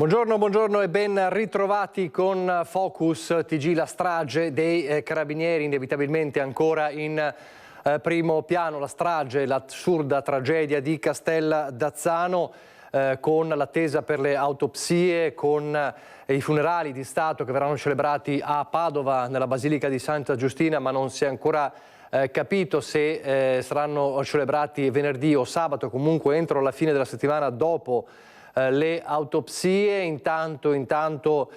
Buongiorno e ben ritrovati con Focus TG, la strage dei carabinieri, inevitabilmente ancora in primo piano, la strage, l'assurda tragedia di Castellazzano, con l'attesa per le autopsie, con i funerali di Stato che verranno celebrati a Padova nella Basilica di Santa Giustina, ma non si è ancora capito se saranno celebrati venerdì o sabato, comunque entro la fine della settimana dopo le autopsie. Intanto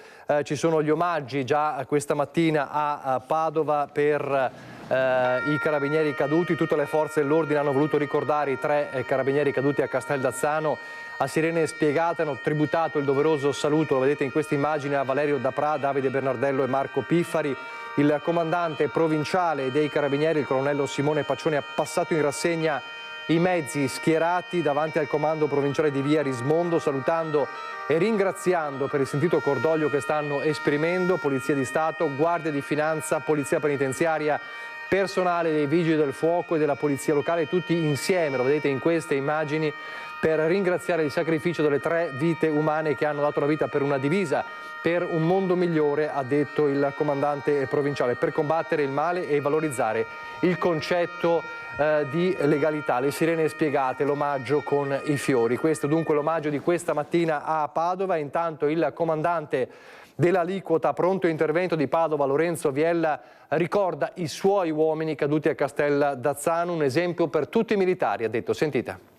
ci sono gli omaggi già questa mattina a Padova per i carabinieri caduti. Tutte le forze dell'ordine hanno voluto ricordare i 3 carabinieri caduti a Castellazzano. A sirene spiegate hanno tributato il doveroso saluto, lo vedete in queste immagini, a Valerio Daprà, Davide Bernardello e Marco Piffari. Il comandante provinciale dei carabinieri, il colonnello Simone Paccioni, ha passato in rassegna i mezzi schierati davanti al comando provinciale di Via Rismondo, salutando e ringraziando per il sentito cordoglio che stanno esprimendo Polizia di Stato, Guardia di Finanza, Polizia Penitenziaria, personale dei Vigili del Fuoco e della Polizia Locale, tutti insieme, lo vedete in queste immagini, per ringraziare il sacrificio delle 3 vite umane che hanno dato la vita per una divisa, per un mondo migliore, ha detto il comandante provinciale, per combattere il male e valorizzare il concetto di legalità. Le sirene spiegate, l'omaggio con i fiori. Questo dunque l'omaggio di questa mattina a Padova. Intanto il comandante dell'aliquota pronto intervento di Padova, Lorenzo Viella, ricorda i suoi uomini caduti a Castellazzano, un esempio per tutti i militari, ha detto. Sentite.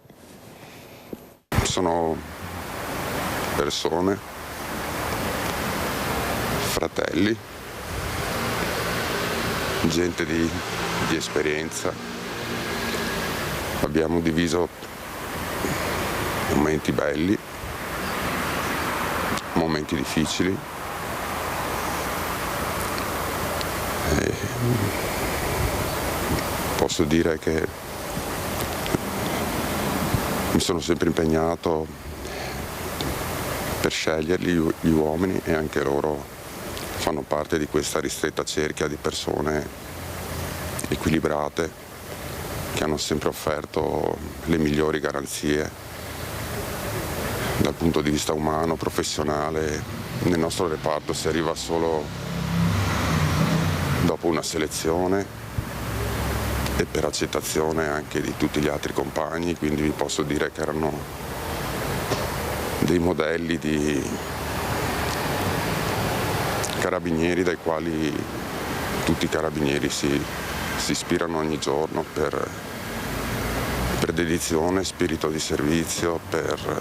Sono persone, fratelli, gente di esperienza. Abbiamo diviso momenti belli, momenti difficili. E posso dire che mi sono sempre impegnato per sceglierli gli uomini, e anche loro fanno parte di questa ristretta cerchia di persone equilibrate che hanno sempre offerto le migliori garanzie dal punto di vista umano, professionale. Nel nostro reparto si arriva solo dopo una selezione e per accettazione anche di tutti gli altri compagni, quindi vi posso dire che erano dei modelli di carabinieri dai quali tutti i carabinieri si ispirano ogni giorno per dedizione, spirito di servizio, per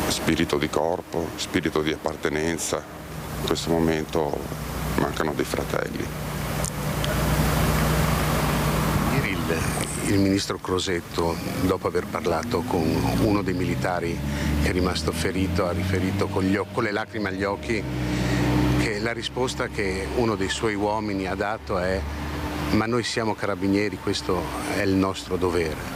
spirito di corpo, spirito di appartenenza. In questo momento mancano dei fratelli. Ieri il ministro Crosetto, dopo aver parlato con uno dei militari che è rimasto ferito, ha riferito con le lacrime agli occhi che la risposta che uno dei suoi uomini ha dato è: ma noi siamo carabinieri, questo è il nostro dovere.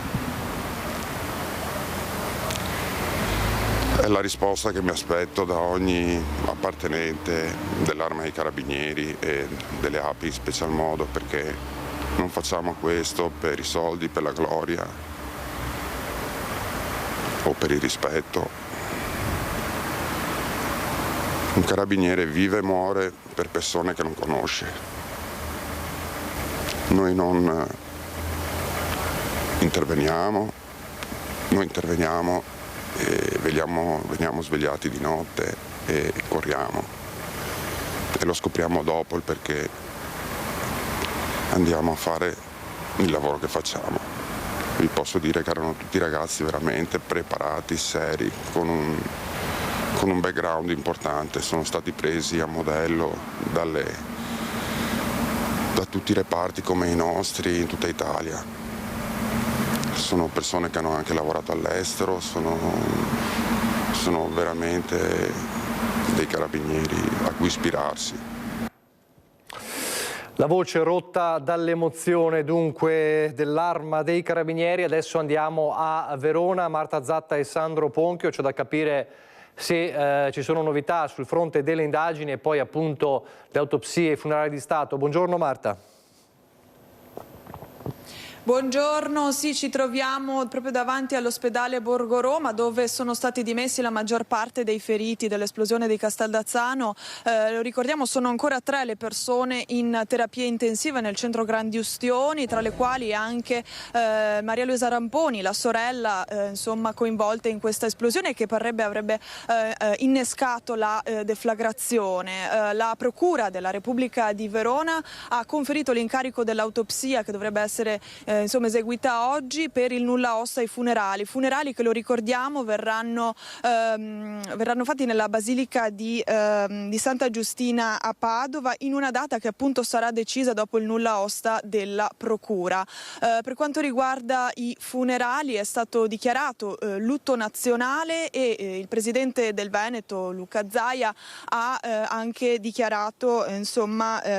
È la risposta che mi aspetto da ogni appartenente dell'Arma dei Carabinieri e delle API in special modo, perché non facciamo questo per i soldi, per la gloria o per il rispetto. Un carabiniere vive e muore per persone che non conosce. Noi non interveniamo, noi interveniamo e veniamo svegliati di notte e corriamo, e lo scopriamo dopo il perché andiamo a fare il lavoro che facciamo. Vi posso dire che erano tutti ragazzi veramente preparati, seri, con un background importante. Sono stati presi a modello da tutti i reparti come i nostri in tutta Italia. Sono persone che hanno anche lavorato all'estero, sono veramente dei carabinieri a cui ispirarsi. La voce rotta dall'emozione dunque dell'Arma dei Carabinieri. Adesso andiamo a Verona, Marta Zatta e Sandro Ponchio. C'è da capire se ci sono novità sul fronte delle indagini e poi appunto le autopsie e i funerali di Stato. Buongiorno Marta. Buongiorno, sì, ci troviamo proprio davanti all'ospedale Borgo Roma, dove sono stati dimessi la maggior parte dei feriti dell'esplosione di Casteldazzano. Lo ricordiamo, sono ancora 3 le persone in terapia intensiva nel centro Grandi Ustioni, tra le quali anche Maria Luisa Ramponi, la sorella coinvolta in questa esplosione che avrebbe innescato la deflagrazione. La Procura della Repubblica di Verona ha conferito l'incarico dell'autopsia che dovrebbe essere eseguita oggi per il nulla osta ai funerali che, lo ricordiamo, verranno fatti nella Basilica di Santa Giustina a Padova, in una data che appunto sarà decisa dopo il nulla osta della Procura. Per quanto riguarda i funerali è stato dichiarato lutto nazionale e il presidente del Veneto, Luca Zaia, ha anche dichiarato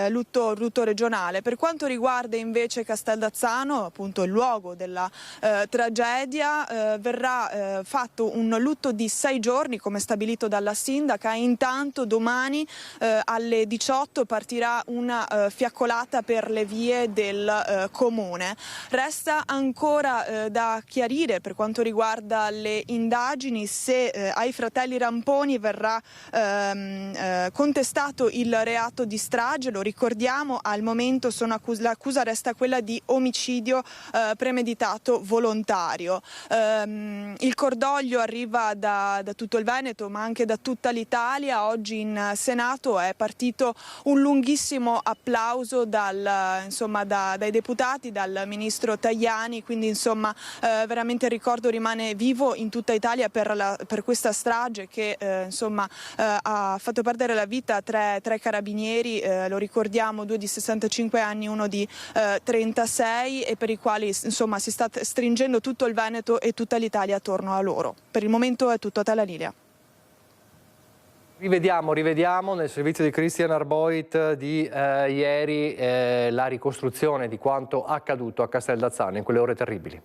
lutto regionale. Per quanto riguarda invece Casteldazzano, appunto il luogo della tragedia, verrà fatto un lutto di 6 giorni come stabilito dalla sindaca, e intanto domani alle 18 partirà una fiaccolata per le vie del comune. Resta ancora da chiarire per quanto riguarda le indagini se ai fratelli Ramponi verrà contestato il reato di strage. Lo ricordiamo, al momento l'accusa resta quella di omicidio premeditato volontario. Il cordoglio arriva da tutto il Veneto, ma anche da tutta l'Italia. Oggi in Senato è partito un lunghissimo applauso dai deputati, dal ministro Tajani, quindi veramente il ricordo rimane vivo in tutta Italia per questa strage che ha fatto perdere la vita a tre carabinieri, lo ricordiamo, 2 di 65 anni, 1 di 36, e per i quali si sta stringendo tutto il Veneto e tutta l'Italia attorno a loro. Per il momento è tutto, a te la linea. Rivediamo nel servizio di Christian Arboit di ieri la ricostruzione di quanto accaduto a Casteldazzano in quelle ore terribili.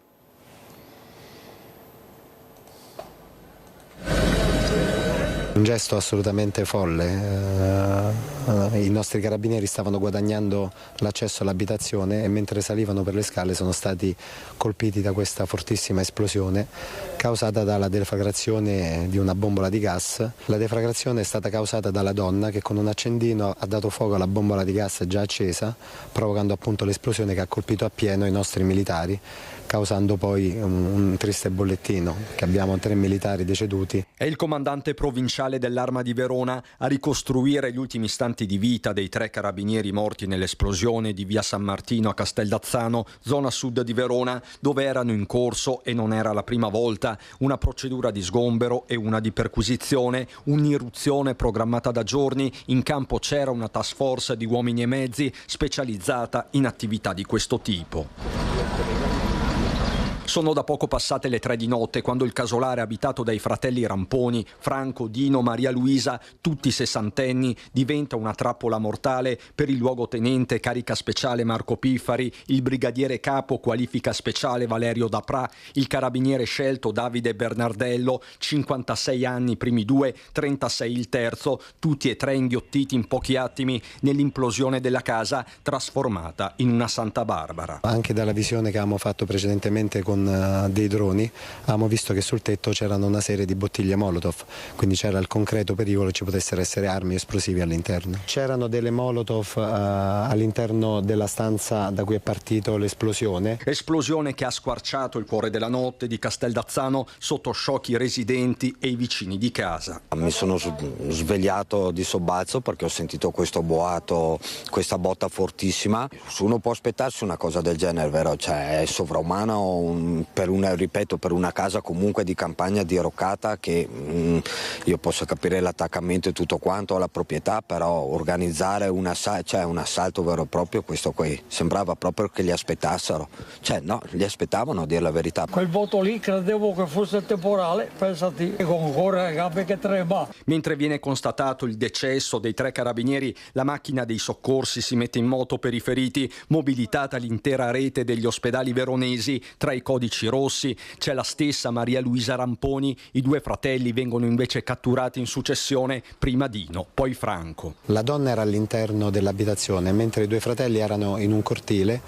Un gesto assolutamente folle. I nostri carabinieri stavano guadagnando l'accesso all'abitazione e mentre salivano per le scale sono stati colpiti da questa fortissima esplosione causata dalla deflagrazione di una bombola di gas. La deflagrazione è stata causata dalla donna che con un accendino ha dato fuoco alla bombola di gas già accesa, provocando appunto l'esplosione che ha colpito appieno i nostri militari, causando poi un triste bollettino che abbiamo 3 militari deceduti. È il comandante provinciale dell'Arma di Verona a ricostruire gli ultimi istanti di vita dei 3 carabinieri morti nell'esplosione di via San Martino a Casteldazzano, zona sud di Verona, dove erano in corso, e non era la prima volta, una procedura di sgombero e una di perquisizione, un'irruzione programmata da giorni. In campo c'era una task force di uomini e mezzi specializzata in attività di questo tipo. Sono da poco passate le 3 di notte quando il casolare abitato dai fratelli Ramponi, Franco, Dino, Maria Luisa, tutti sessantenni, diventa una trappola mortale per il luogotenente carica speciale Marco Piffari, il brigadiere capo qualifica speciale Valerio Daprà, il carabiniere scelto Davide Bernardello, 56 anni i primi 2, 36 il terzo, tutti e 3 inghiottiti in pochi attimi nell'implosione della casa trasformata in una Santa Barbara. Anche dalla visione che avevamo fatto precedentemente con dei droni abbiamo visto che sul tetto c'erano una serie di bottiglie Molotov, quindi c'era il concreto pericolo che ci potessero essere armi esplosive all'interno. C'erano delle Molotov all'interno della stanza da cui è partito l'esplosione. Esplosione che ha squarciato il cuore della notte di Casteldazzano sotto shock i residenti e i vicini di casa. Mi sono svegliato di sobbalzo perché ho sentito questo boato, questa botta fortissima. Uno può aspettarsi una cosa del genere, vero? Cioè è sovrumano per una casa comunque di campagna diroccata, che io posso capire l'attaccamento e tutto quanto alla proprietà, però organizzare un assalto vero e proprio, questo qui sembrava proprio che li aspettassero, li aspettavano, a dire la verità. Quel voto lì credevo che fosse temporale, pensati, con ancora le gambe che trema. Mentre viene constatato il decesso dei 3 carabinieri, la macchina dei soccorsi si mette in moto per i feriti, mobilitata l'intera rete degli ospedali veronesi. Tra i codici rossi c'è la stessa Maria Luisa Ramponi, i 2 fratelli vengono invece catturati in successione, prima Dino, poi Franco. La donna era all'interno dell'abitazione mentre i 2 fratelli erano in un cortile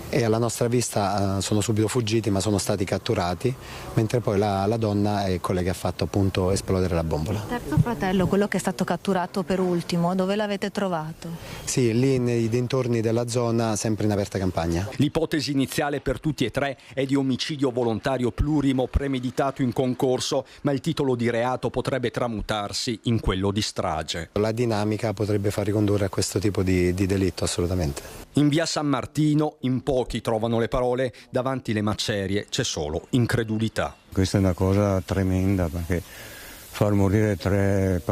e alla nostra vista sono subito fuggiti, ma sono stati catturati, mentre poi la donna è quella che ha fatto appunto esplodere la bombola. Il terzo fratello, quello che è stato catturato per ultimo, dove l'avete trovato? Sì, lì nei dintorni della zona, sempre in aperta campagna. L'ipotesi iniziale per tutti e tre è di omicidio volontario plurimo premeditato in concorso, ma il titolo di reato potrebbe tramutarsi in quello di strage. La dinamica potrebbe far ricondurre a questo tipo di delitto, assolutamente. In via San Martino in pochi trovano le parole, davanti le macerie c'è solo incredulità. Questa è una cosa tremenda, perché far morire tre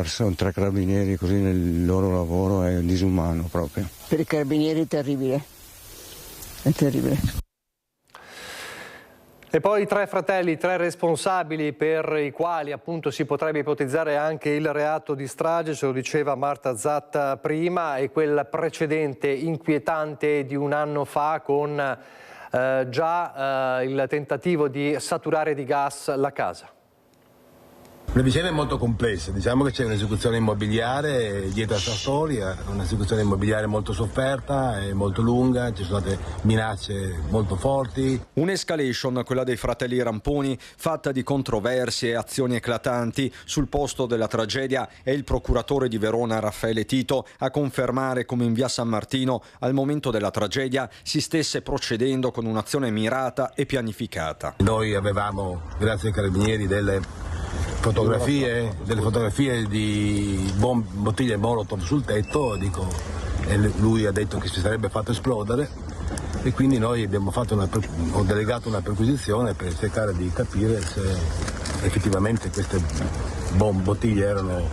carabinieri così nel loro lavoro è disumano proprio. Per i carabinieri è terribile, è terribile. E poi 3 fratelli, 3 responsabili per i quali appunto si potrebbe ipotizzare anche il reato di strage, ce lo diceva Marta Zatta prima, e quel precedente inquietante di un anno fa con il tentativo di saturare di gas la casa. La vicenda è molto complessa, diciamo che c'è un'esecuzione immobiliare dietro a questa storia, un'esecuzione immobiliare molto sofferta e molto lunga, ci sono state minacce molto forti. Un'escalation, quella dei fratelli Ramponi, fatta di controversie e azioni eclatanti. Sul posto della tragedia è il procuratore di Verona Raffaele Tito a confermare come in via San Martino al momento della tragedia si stesse procedendo con un'azione mirata e pianificata. Noi avevamo, grazie ai carabinieri, delle fotografie di bottiglie Molotov sul tetto, e lui ha detto che si sarebbe fatto esplodere, e quindi noi ho delegato una perquisizione per cercare di capire se effettivamente queste bottiglie erano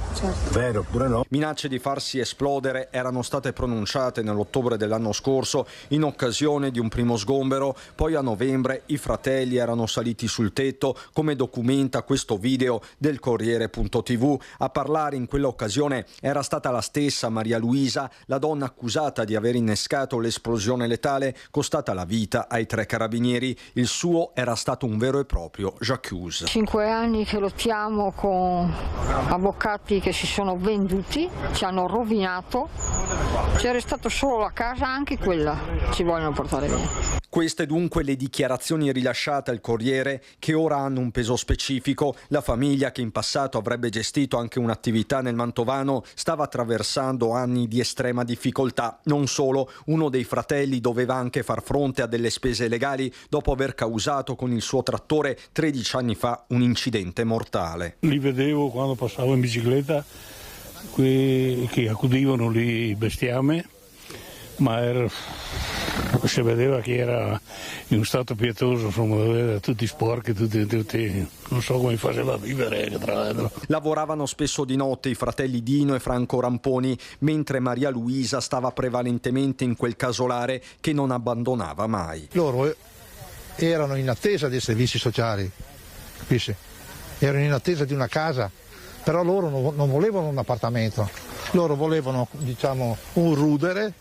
vere oppure no. Minacce di farsi esplodere erano state pronunciate nell'ottobre dell'anno scorso in occasione di un primo sgombero, poi a novembre i fratelli erano saliti sul tetto, come documenta questo video del Corriere.tv. A parlare in quell'occasione era stata la stessa Maria Luisa, la donna accusata di aver innescato l'esplosione letale costata la vita ai 3 carabinieri. Il suo era stato un vero e proprio j'accuse. 5 anni che lottiamo con avvocati che si sono venduti, ci hanno rovinato, c'è restato solo la casa, anche quella ci vogliono portare via. Queste dunque le dichiarazioni rilasciate al Corriere, che ora hanno un peso specifico. La famiglia, che in passato avrebbe gestito anche un'attività nel Mantovano, stava attraversando anni di estrema difficoltà. Non solo, uno dei fratelli doveva anche far fronte a delle spese legali dopo aver causato con il suo trattore 13 anni fa un incidente mortale. Li vedevo quando passavo in bicicletta che accudivano lì il bestiame, ma si vedeva che era in un stato pietoso, insomma, tutti sporchi, tutti, non so come faceva a vivere tra l'altro. Lavoravano spesso di notte i fratelli Dino e Franco Ramponi, mentre Maria Luisa stava prevalentemente in quel casolare che non abbandonava mai. Loro erano in attesa dei servizi sociali, capisci? Erano in attesa di una casa, però loro non volevano un appartamento, loro volevano, diciamo, un rudere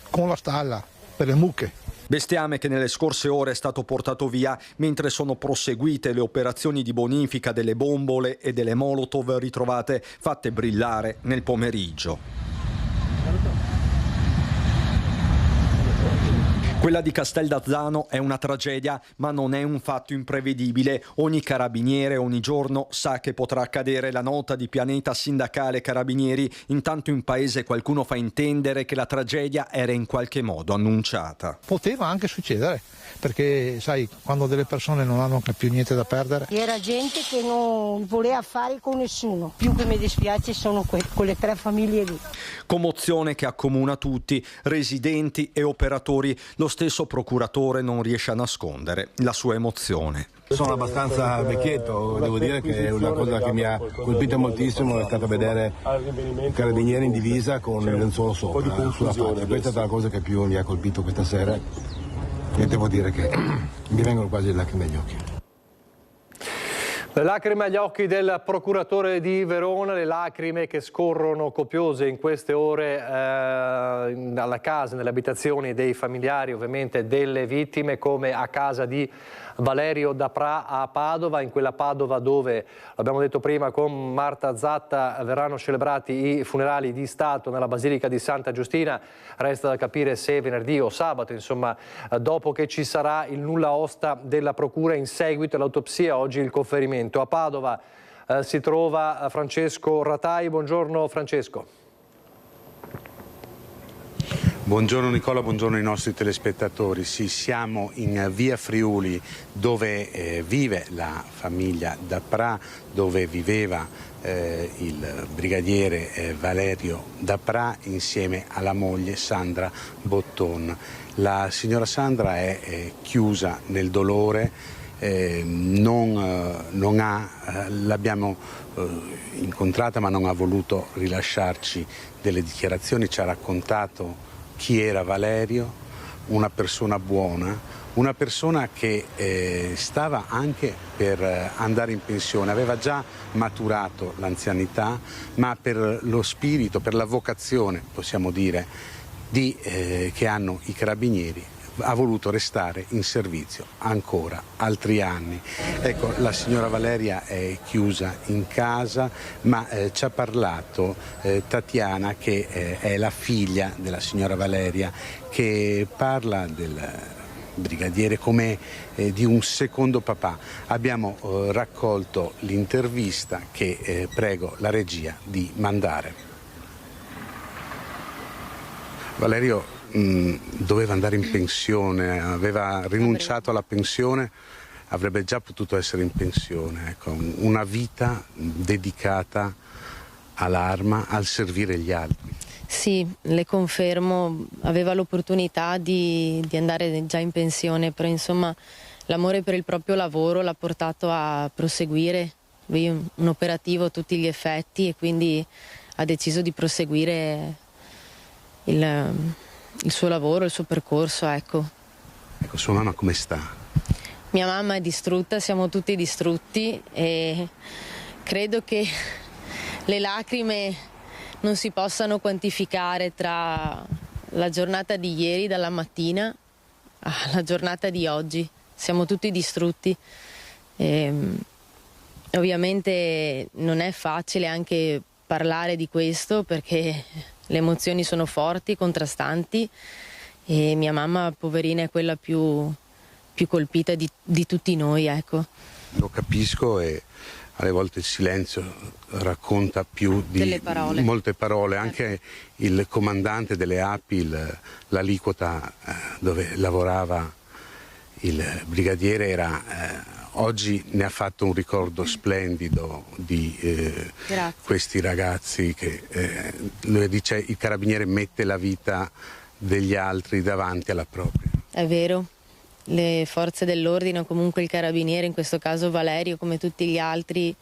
con la stalla per le mucche. Bestiame che nelle scorse ore è stato portato via mentre sono proseguite le operazioni di bonifica delle bombole e delle Molotov ritrovate, fatte brillare nel pomeriggio. Quella di Casteldazzano è una tragedia, ma non è un fatto imprevedibile. Ogni carabiniere ogni giorno sa che potrà accadere. La nota di Pianeta Sindacale Carabinieri. Intanto in paese qualcuno fa intendere che la tragedia era in qualche modo annunciata. Poteva anche succedere, perché sai, quando delle persone non hanno più niente da perdere. Era gente che non voleva fare con nessuno. Più che mi dispiace sono quelle 3 famiglie lì. Commozione che accomuna tutti, residenti e operatori. Lo stesso procuratore non riesce a nascondere la sua emozione. Sono abbastanza vecchietto, devo dire che una cosa che mi ha colpito moltissimo è stato vedere i carabinieri in divisa con il lenzuolo sopra, sulla faccia. Questa è stata la cosa che più mi ha colpito questa sera, e devo dire che mi vengono quasi le lacrime agli occhi. Le lacrime agli occhi del procuratore di Verona, le lacrime che scorrono copiose in queste ore alla casa, nelle abitazioni dei familiari ovviamente delle vittime, come a casa di Valerio Dapra a Padova, in quella Padova dove, l'abbiamo detto prima con Marta Zatta, verranno celebrati i funerali di Stato nella Basilica di Santa Giustina. Resta da capire se venerdì o sabato, insomma, dopo che ci sarà il nulla osta della Procura in seguito all'autopsia, oggi il conferimento. A Padova si trova Francesco Ratai. Buongiorno Francesco. Buongiorno Nicola, buongiorno ai nostri telespettatori. Sì, siamo in via Friuli dove vive la famiglia Dapra, dove viveva il brigadiere Valerio Dapra insieme alla moglie Sandra Botton. La signora Sandra è chiusa nel dolore, l'abbiamo incontrata ma non ha voluto rilasciarci delle dichiarazioni, ci ha raccontato chi era Valerio, una persona buona, una persona che stava anche per andare in pensione, aveva già maturato l'anzianità, ma per lo spirito, per la vocazione, possiamo dire, che hanno i carabinieri, ha voluto restare in servizio ancora altri anni. Ecco, la signora Valeria è chiusa in casa, ma ci ha parlato Tatiana, che è la figlia della signora Valeria, che parla del brigadiere come di un secondo papà. Abbiamo raccolto l'intervista che prego la regia di mandare. Valerio doveva andare in pensione, aveva rinunciato alla pensione, avrebbe già potuto essere in pensione. Ecco, una vita dedicata all'arma, al servire gli altri. Sì, le confermo, aveva l'opportunità di andare già in pensione, però insomma l'amore per il proprio lavoro l'ha portato a proseguire. Lui è un operativo a tutti gli effetti e quindi ha deciso di proseguire il suo lavoro, il suo percorso, ecco. Ecco, sua mamma come sta? Mia mamma è distrutta, siamo tutti distrutti e credo che le lacrime non si possano quantificare tra la giornata di ieri, dalla mattina, alla giornata di oggi. Siamo tutti distrutti. Ovviamente non è facile anche parlare di questo perché le emozioni sono forti, contrastanti e mia mamma, poverina, è quella più colpita di tutti noi, ecco. Lo capisco e alle volte il silenzio racconta più di delle parole. Molte parole, anche il comandante delle API, l'aliquota dove lavorava il brigadiere oggi ne ha fatto un ricordo splendido di questi ragazzi che lui dice il carabiniere mette la vita degli altri davanti alla propria. È vero, le forze dell'ordine, comunque il carabiniere, in questo caso Valerio, come tutti gli altri,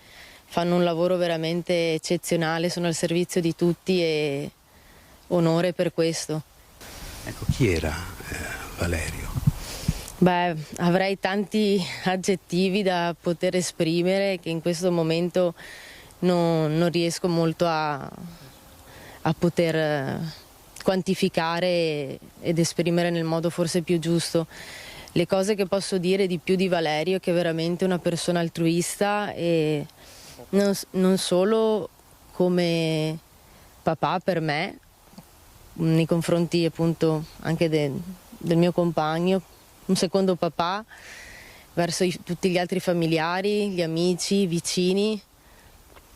fanno un lavoro veramente eccezionale, sono al servizio di tutti e onore per questo. Ecco, chi era Valerio? Beh, avrei tanti aggettivi da poter esprimere che in questo momento non riesco molto a poter quantificare ed esprimere nel modo forse più giusto. Le cose che posso dire di più di Valerio è che è veramente una persona altruista e non solo come papà per me, nei confronti appunto anche del mio compagno, un secondo papà verso tutti gli altri familiari, gli amici, i vicini.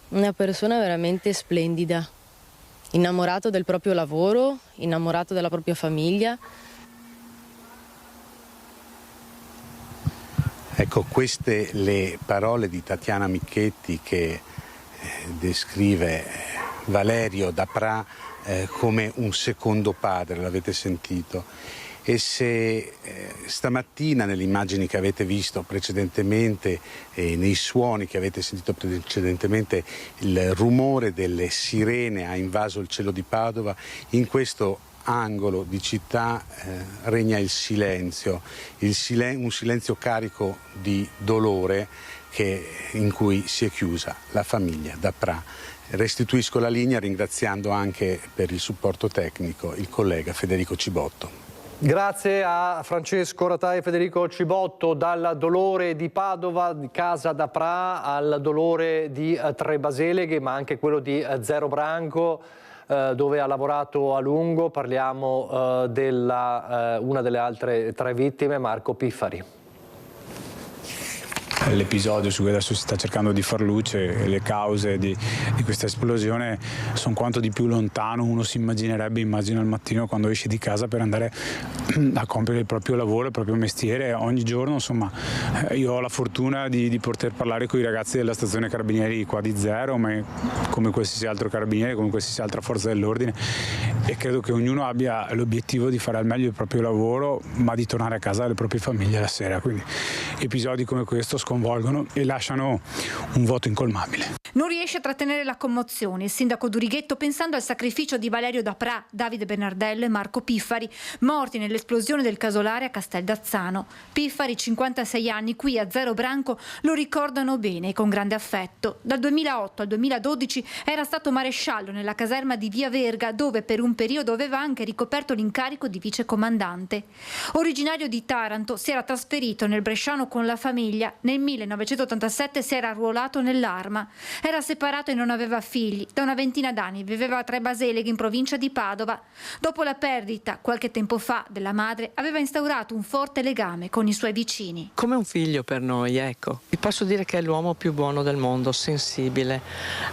Una persona veramente splendida, innamorato del proprio lavoro, innamorato della propria famiglia. Ecco, queste le parole di Tatiana Michetti che descrive Valerio Dapra come un secondo padre, l'avete sentito. E se stamattina nelle immagini che avete visto precedentemente e nei suoni che avete sentito precedentemente il rumore delle sirene ha invaso il cielo di Padova, in questo angolo di città regna il silenzio, un silenzio carico di dolore in cui si è chiusa la famiglia Dapra. Restituisco la linea ringraziando anche per il supporto tecnico il collega Federico Cibotto. Grazie a Francesco Ratai e Federico Cibotto. Dal dolore di Padova, di Casa da Pra, al dolore di Tre Baseleghe, ma anche quello di Zero Branco, dove ha lavorato a lungo. Parliamo della una delle altre 3 vittime, Marco Piffari. L'episodio su cui adesso si sta cercando di far luce, le cause di questa esplosione sono quanto di più lontano uno si immaginerebbe. Immagino al mattino quando esce di casa per andare a compiere il proprio lavoro, il proprio mestiere. Ogni giorno, insomma, io ho la fortuna di poter parlare con i ragazzi della stazione Carabinieri qua di Zero, ma come qualsiasi altro carabiniere, come qualsiasi altra forza dell'ordine, e credo che ognuno abbia l'obiettivo di fare al meglio il proprio lavoro, ma di tornare a casa alle proprie famiglie la sera. Quindi episodi come questo sconvolgono e lasciano un vuoto incolmabile. Non riesce a trattenere la commozione il sindaco Durighetto pensando al sacrificio di Valerio da Pra, Davide Bernardello e Marco Piffari, morti nell'esplosione del casolare a Casteldazzano. Piffari, 56 anni, qui a Zero Branco, lo ricordano bene e con grande affetto. Dal 2008 al 2012 era stato maresciallo nella caserma di Via Verga, dove per un periodo aveva anche ricoperto l'incarico di vicecomandante. Originario di Taranto, si era trasferito nel bresciano con la famiglia. Nel 1987 si era arruolato nell'Arma. Era separato e non aveva figli. Da una ventina d'anni viveva a Tre Baseleghe in provincia di Padova. Dopo la perdita, qualche tempo fa, della madre, aveva instaurato un forte legame con i suoi vicini. Come un figlio per noi, ecco. Vi posso dire che è l'uomo più buono del mondo, sensibile,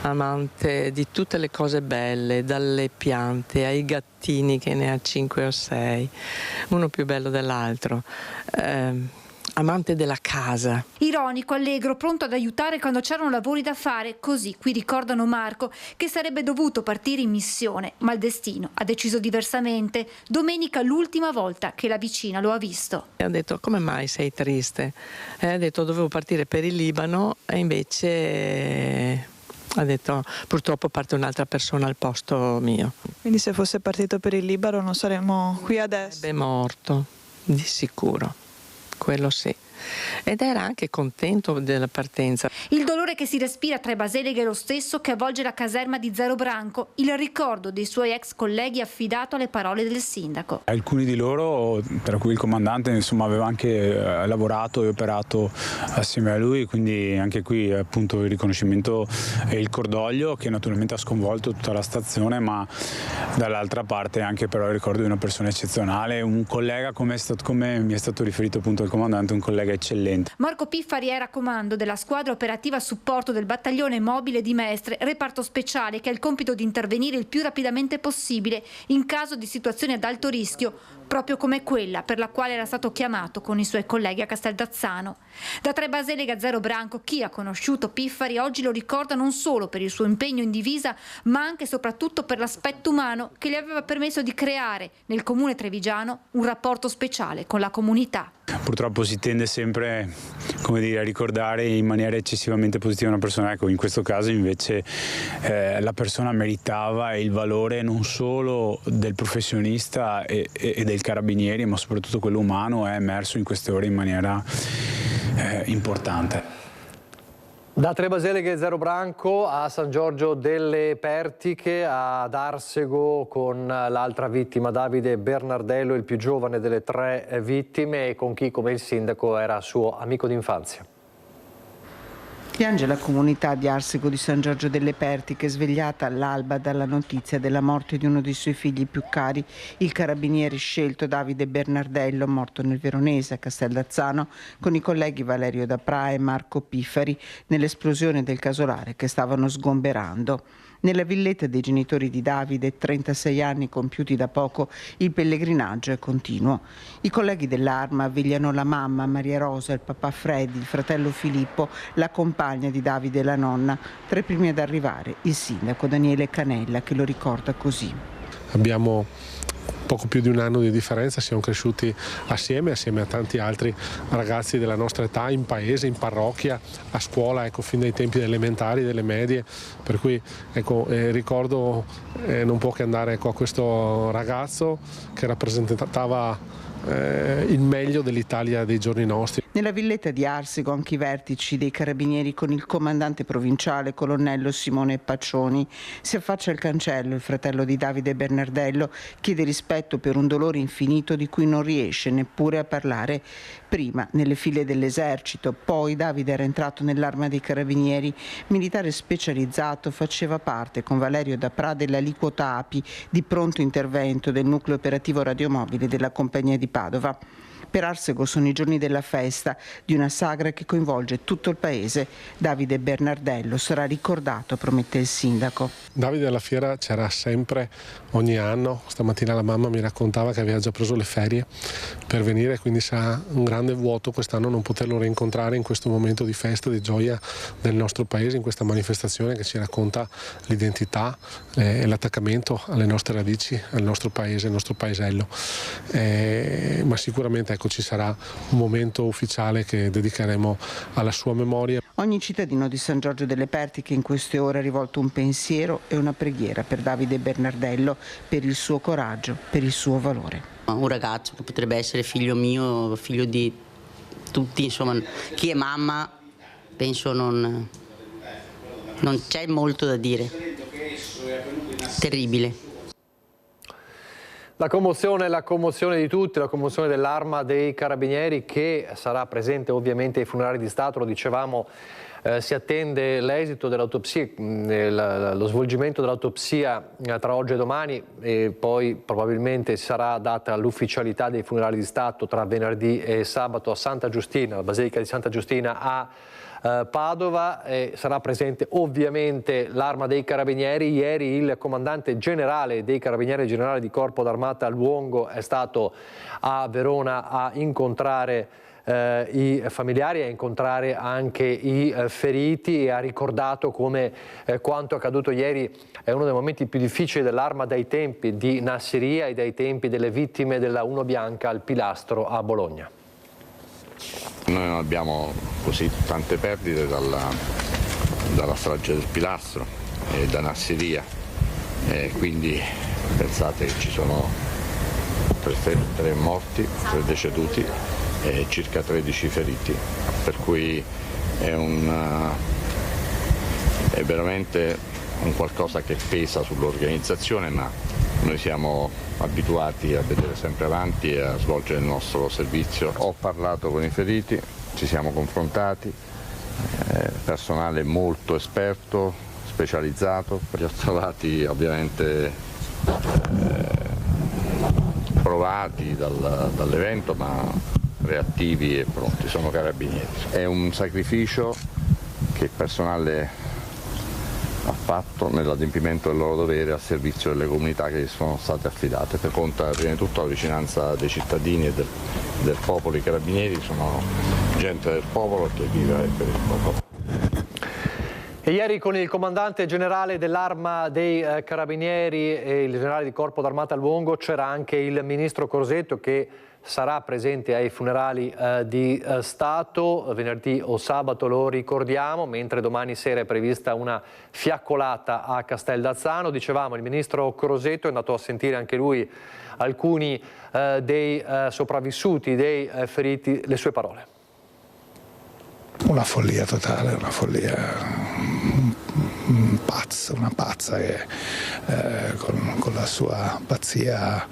amante di tutte le cose belle, dalle piante ai gattini che ne ha 5 o 6, uno più bello dell'altro. Amante della casa. Ironico, allegro, pronto ad aiutare quando c'erano lavori da fare. Così qui ricordano Marco, che sarebbe dovuto partire in missione, ma il destino ha deciso diversamente. Domenica l'ultima volta che la vicina lo ha visto. Ha detto: come mai sei triste? Ha detto: dovevo partire per il Libano e invece ha detto: purtroppo parte un'altra persona al posto mio. Quindi se fosse partito per il Libano non saremmo qui adesso? Sarebbe morto, di sicuro. Quello sì. Ed era anche contento della partenza. Il dolore che si respira tra i Baseleghe è lo stesso che avvolge la caserma di Zero Branco, il ricordo dei suoi ex colleghi affidato alle parole del sindaco. Alcuni di loro, tra cui il comandante, insomma, aveva anche lavorato e operato assieme a lui, quindi anche qui appunto il riconoscimento e il cordoglio che naturalmente ha sconvolto tutta la stazione, ma dall'altra parte anche però il ricordo di una persona eccezionale, un collega come mi è stato riferito appunto il comandante, un collega eccellente. Marco Piffari era a comando della squadra operativa a supporto del battaglione mobile di Mestre, reparto speciale che ha il compito di intervenire il più rapidamente possibile in caso di situazioni ad alto rischio, proprio come quella per la quale era stato chiamato con i suoi colleghi a Casteldazzano. Da Tre Baseleghe a Zero Branco, chi ha conosciuto Piffari oggi lo ricorda non solo per il suo impegno in divisa, ma anche e soprattutto per l'aspetto umano che gli aveva permesso di creare nel comune trevigiano un rapporto speciale con la comunità. Purtroppo si tende sempre, come dire, a ricordare in maniera eccessivamente positiva una persona. Ecco, in questo caso invece la persona meritava il valore non solo del professionista e del carabinieri, ma soprattutto quello umano è emerso in queste ore in maniera importante. Da Tre Baseleghe Zero Branco a San Giorgio delle Pertiche, ad Arsego, con l'altra vittima Davide Bernardello, il più giovane delle 3 vittime, e con chi come il sindaco era suo amico d'infanzia. Piange la comunità di Arsego di San Giorgio delle Pertiche, svegliata all'alba dalla notizia della morte di uno dei suoi figli più cari, il carabiniere scelto Davide Bernardello, morto nel Veronese a Casteldazzano con i colleghi Valerio da Pra e Marco Piffari nell'esplosione del casolare che stavano sgomberando. Nella villetta dei genitori di Davide, 36 anni compiuti da poco, il pellegrinaggio è continuo. I colleghi dell'Arma vegliano la mamma Maria Rosa, il papà Freddy, il fratello Filippo, la compagna di Davide e la nonna. Tra i primi ad arrivare il sindaco Daniele Canella, che lo ricorda così. Abbiamo poco più di un anno di differenza, siamo cresciuti assieme a tanti altri ragazzi della nostra età, in paese, in parrocchia, a scuola, ecco, fin dai tempi elementari, delle medie, per cui ecco, ricordo non può che andare, ecco, a questo ragazzo che rappresentava il meglio dell'Italia dei giorni nostri. Nella villetta di Arsego anche i vertici dei carabinieri con il comandante provinciale colonnello Simone Paccioni. Si affaccia al cancello il fratello di Davide Bernardello, chiede rispetto per un dolore infinito di cui non riesce neppure a parlare. Prima nelle file dell'esercito, poi Davide era entrato nell'Arma dei Carabinieri, militare specializzato, faceva parte con Valerio Dapra dell'aliquota API di pronto intervento del nucleo operativo radiomobile della Compagnia di Padova. Per Arsego sono i giorni della festa, di una sagra che coinvolge tutto il paese. Davide Bernardello sarà ricordato, promette il sindaco. Davide alla fiera c'era sempre, ogni anno. Stamattina la mamma mi raccontava che aveva già preso le ferie per venire, quindi sarà un grande vuoto quest'anno non poterlo rincontrare in questo momento di festa, di gioia del nostro paese, in questa manifestazione che ci racconta l'identità e l'attaccamento alle nostre radici, al nostro paese, al nostro paesello. Ma sicuramente ci sarà un momento ufficiale che dedicheremo alla sua memoria. Ogni cittadino di San Giorgio delle Pertiche in queste ore ha rivolto un pensiero e una preghiera per Davide Bernardello, per il suo coraggio, per il suo valore. Un ragazzo che potrebbe essere figlio mio, figlio di tutti, insomma, chi è mamma penso non c'è molto da dire. Terribile. La commozione di tutti, la commozione dell'Arma dei Carabinieri che sarà presente ovviamente ai funerali di Stato, lo dicevamo, si attende l'esito dell'autopsia, lo svolgimento dell'autopsia tra oggi e domani e poi probabilmente sarà data l'ufficialità dei funerali di Stato tra venerdì e sabato a Santa Giustina, la Basilica di Santa Giustina a Padova. Sarà presente ovviamente l'Arma dei Carabinieri. Ieri il comandante generale dei Carabinieri generale di Corpo d'Armata Luongo è stato a Verona a incontrare i familiari, a incontrare anche i feriti e ha ricordato come quanto accaduto ieri è uno dei momenti più difficili dell'Arma dai tempi di Nassiriya e dai tempi delle vittime della Uno Bianca al Pilastro a Bologna. Noi non abbiamo così tante perdite dalla strage del Pilastro e da Nassiriya, quindi pensate che ci sono 3 morti, 3 deceduti e circa 13 feriti, per cui è veramente un qualcosa che pesa sull'organizzazione, ma noi siamo abituati a vedere sempre avanti e a svolgere il nostro servizio. Ho parlato con i feriti, ci siamo confrontati, personale molto esperto, specializzato, li ho trovati ovviamente provati dall'evento ma reattivi e pronti, sono carabinieri. È un sacrificio che il personale ha fatto nell'adempimento del loro dovere al servizio delle comunità che sono state affidate. Per conto prima di tutto la vicinanza dei cittadini e del popolo. I carabinieri sono gente del popolo che vive per il popolo. E ieri con il comandante generale dell'Arma dei Carabinieri e il generale di Corpo d'Armata Luongo c'era anche il ministro Crosetto che sarà presente ai funerali di Stato venerdì o sabato, lo ricordiamo, mentre domani sera è prevista una fiaccolata a Castell'Azzano. Dicevamo, il ministro Crosetto è andato a sentire anche lui alcuni dei sopravvissuti, dei feriti, le sue parole. Una follia totale, una follia una pazza che con la sua pazzia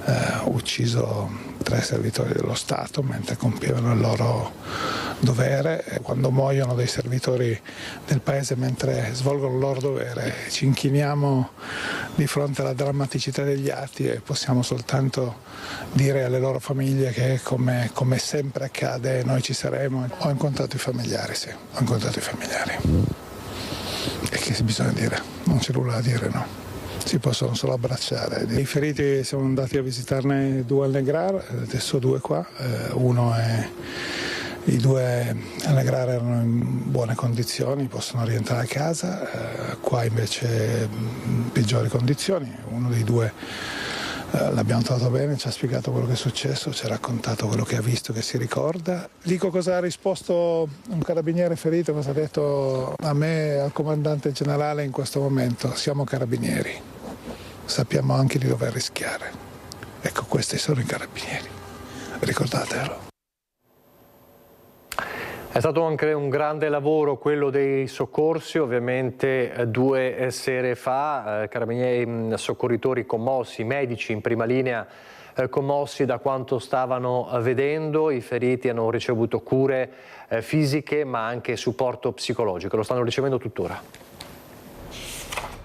ha ucciso 3 servitori dello Stato mentre compievano il loro dovere. Quando muoiono dei servitori del Paese mentre svolgono il loro dovere ci inchiniamo di fronte alla drammaticità degli atti e possiamo soltanto dire alle loro famiglie che come sempre accade noi ci saremo. Ho incontrato i familiari, sì, ho incontrato i familiari. E che bisogna dire? Non c'è nulla da dire, no? Si possono solo abbracciare. I feriti siamo andati a visitarne 2 al Negrar, adesso 2 qua, i 2 al Negrar erano in buone condizioni, possono rientrare a casa, qua invece in peggiori condizioni. Uno dei 2 l'abbiamo trovato bene, ci ha spiegato quello che è successo, ci ha raccontato quello che ha visto, che si ricorda. Dico cosa ha risposto un carabiniere ferito, cosa ha detto a me e al comandante generale in questo momento. Siamo carabinieri, sappiamo anche di dover rischiare. Ecco, questi sono i carabinieri, ricordatelo. È stato anche un grande lavoro quello dei soccorsi, ovviamente 2 sere fa, carabinieri, soccorritori commossi, medici in prima linea commossi da quanto stavano vedendo. I feriti hanno ricevuto cure fisiche ma anche supporto psicologico, lo stanno ricevendo tuttora.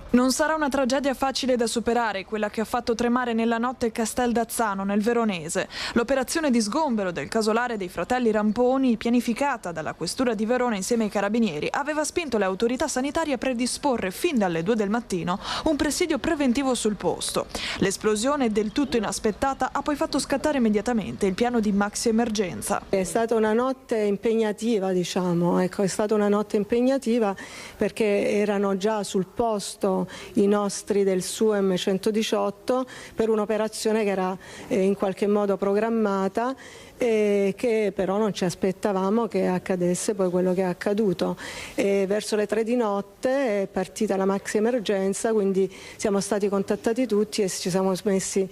Non sarà una tragedia facile da superare, quella che ha fatto tremare nella notte Casteldazzano, nel Veronese. L'operazione di sgombero del casolare dei fratelli Ramponi, pianificata dalla Questura di Verona insieme ai Carabinieri, aveva spinto le autorità sanitarie a predisporre fin dalle 2 del mattino un presidio preventivo sul posto. L'esplosione, del tutto inaspettata, ha poi fatto scattare immediatamente il piano di maxi emergenza. È stata una notte impegnativa, diciamo, ecco, è stata una notte impegnativa perché erano già sul posto i nostri del SUEM 118 per un'operazione che era in qualche modo programmata e che però non ci aspettavamo che accadesse poi quello che è accaduto. Verso le 3 di notte è partita la maxi emergenza, quindi siamo stati contattati tutti e ci siamo messi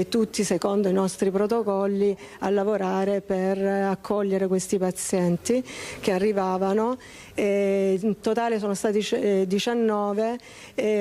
tutti secondo i nostri protocolli a lavorare per accogliere questi pazienti che arrivavano. In totale sono stati 19,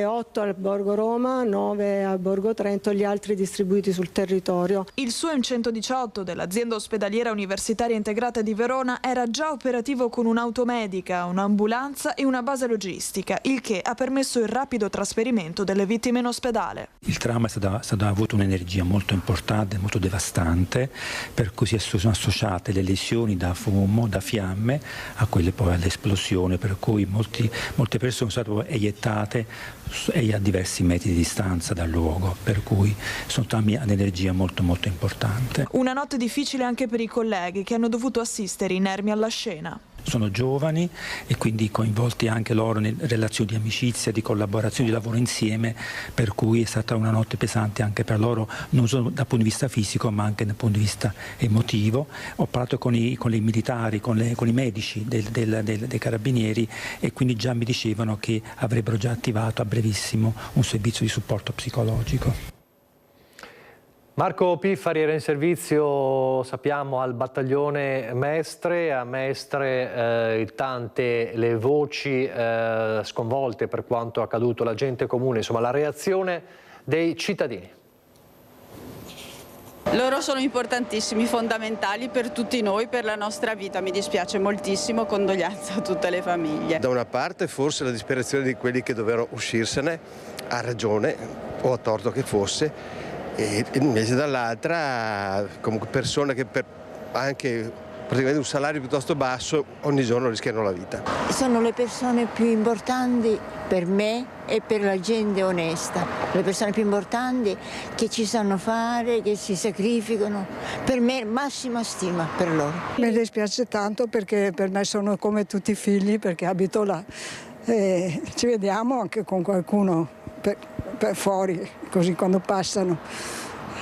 8 al Borgo Roma, 9 a Borgo Trento, gli altri distribuiti sul territorio. Il SUEM 118 dell'azienda ospedaliera universitaria integrata di Verona era già operativo con un'automedica, un'ambulanza e una base logistica, il che ha permesso il rapido trasferimento delle vittime in ospedale. Il trauma ha avuto un'energia molto importante, molto devastante, per cui si sono associate le lesioni da fumo, da fiamme, a quelle poi all'esplosione, per cui molte persone sono state eiettate a diversi metri di distanza dal luogo, per cui sono traumi ad energia molto molto importante. Una notte difficile anche per i colleghi che hanno dovuto assistere inermi alla scena. Sono giovani e quindi coinvolti anche loro in relazioni di amicizia, di collaborazione, di lavoro insieme, per cui è stata una notte pesante anche per loro, non solo dal punto di vista fisico ma anche dal punto di vista emotivo. Ho parlato con i militari, con i medici dei carabinieri e quindi già mi dicevano che avrebbero già attivato a brevissimo un servizio di supporto psicologico. Marco Piffari era in servizio, sappiamo, al battaglione Mestre. A Mestre tante le voci sconvolte per quanto accaduto, la gente comune, insomma la reazione dei cittadini. Loro sono importantissimi, fondamentali per tutti noi, per la nostra vita. Mi dispiace moltissimo, condoglianze a tutte le famiglie. Da una parte forse la disperazione di quelli che dovevano uscirsene, ha ragione o a torto che fosse, e invece dall'altra comunque persone che per anche praticamente un salario piuttosto basso ogni giorno rischiano la vita. Sono le persone più importanti per me e per la gente onesta, le persone più importanti che ci sanno fare, che si sacrificano. Per me massima stima per loro. Mi dispiace tanto perché per me sono come tutti i figli, perché abito là. Ci vediamo anche con qualcuno per fuori, così quando passano.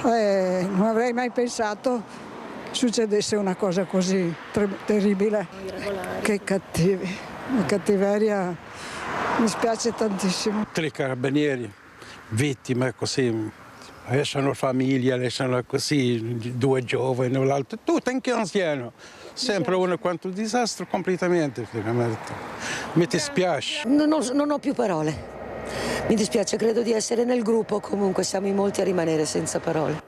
Non avrei mai pensato succedesse una cosa così terribile. Che cattivi, la cattiveria mi spiace tantissimo. 3 carabinieri, vittime così, lasciano famiglia, lasciano così 2 giovani, l'altro, tutto anche anziano. Sempre uno quanto un disastro completamente, veramente. Mi dispiace. Non ho più parole. Mi dispiace, credo di essere nel gruppo, comunque siamo in molti a rimanere senza parole.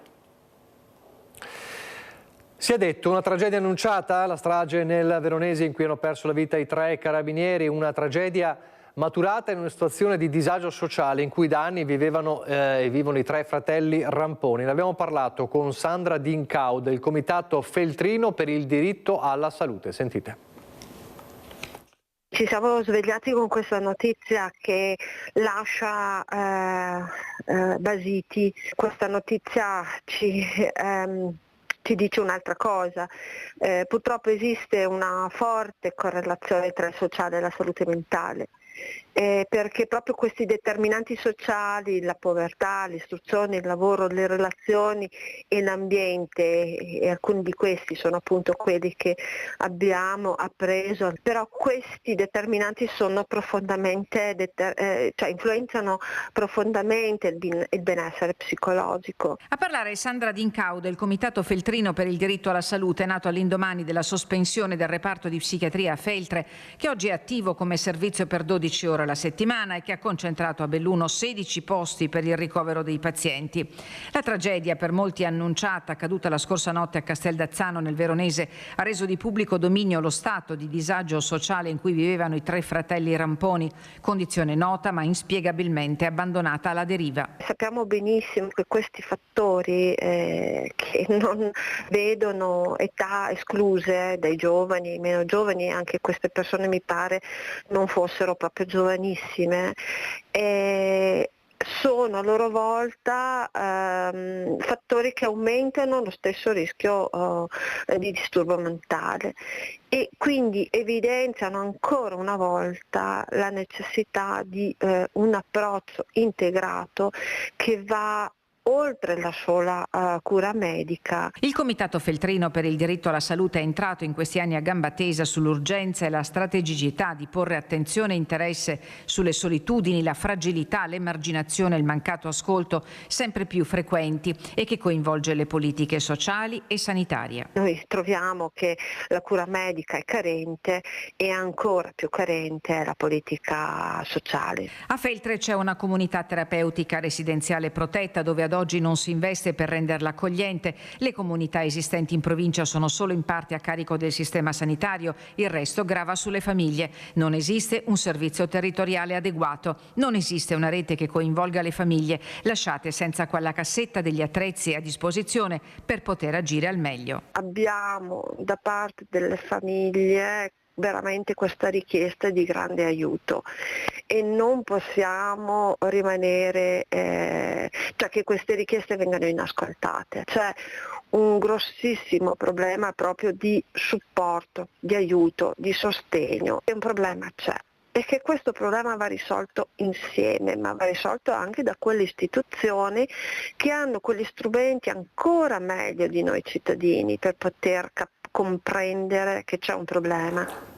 Si è detto una tragedia annunciata, la strage nel Veronese in cui hanno perso la vita i 3 carabinieri, una tragedia maturata in una situazione di disagio sociale in cui da anni vivevano e vivono i 3 fratelli Ramponi. Ne abbiamo parlato con Sandra Dincao del Comitato Feltrino per il diritto alla salute. Sentite. Ci siamo svegliati con questa notizia che lascia basiti. Questa notizia ci dice un'altra cosa. Purtroppo esiste una forte correlazione tra il sociale e la salute mentale perché proprio questi determinanti sociali, la povertà, l'istruzione, il lavoro, le relazioni e l'ambiente, e alcuni di questi sono appunto quelli che abbiamo appreso, però questi determinanti sono profondamente, cioè influenzano profondamente il benessere psicologico. A parlare Sandra D'Incau del Comitato Feltrino per il diritto alla salute, nato all'indomani della sospensione del reparto di psichiatria a Feltre, che oggi è attivo come servizio per 12 ore alla settimana e che ha concentrato a Belluno 16 posti per il ricovero dei pazienti. La tragedia, per molti annunciata, accaduta la scorsa notte a Casteldazzano nel Veronese, ha reso di pubblico dominio lo stato di disagio sociale in cui vivevano i 3 fratelli Ramponi, condizione nota ma inspiegabilmente abbandonata alla deriva. Sappiamo benissimo che questi fattori che non vedono età escluse dai giovani, meno giovani, anche queste persone mi pare non fossero proprio giovanissime, sono a loro volta fattori che aumentano lo stesso rischio di disturbo mentale e quindi evidenziano ancora una volta la necessità di un approccio integrato che va oltre la sola cura medica. Il Comitato Feltrino per il diritto alla salute è entrato in questi anni a gamba tesa sull'urgenza e la strategicità di porre attenzione e interesse sulle solitudini, la fragilità, l'emarginazione e il mancato ascolto sempre più frequenti e che coinvolge le politiche sociali e sanitarie. Noi troviamo che la cura medica è carente e ancora più carente è la politica sociale. A Feltre c'è una comunità terapeutica residenziale protetta dove ad oggi non si investe per renderla accogliente. Le comunità esistenti in provincia sono solo in parte a carico del sistema sanitario, il resto grava sulle famiglie. Non esiste un servizio territoriale adeguato, non esiste una rete che coinvolga le famiglie, lasciate senza quella cassetta degli attrezzi a disposizione per poter agire al meglio. Abbiamo da parte delle famiglie veramente questa richiesta di grande aiuto e non possiamo rimanere, cioè che queste richieste vengano inascoltate. C'è un grossissimo problema proprio di supporto, di aiuto, di sostegno. E un problema c'è. E che questo problema va risolto insieme, ma va risolto anche da quelle istituzioni che hanno quegli strumenti ancora meglio di noi cittadini per poter comprendere che c'è un problema.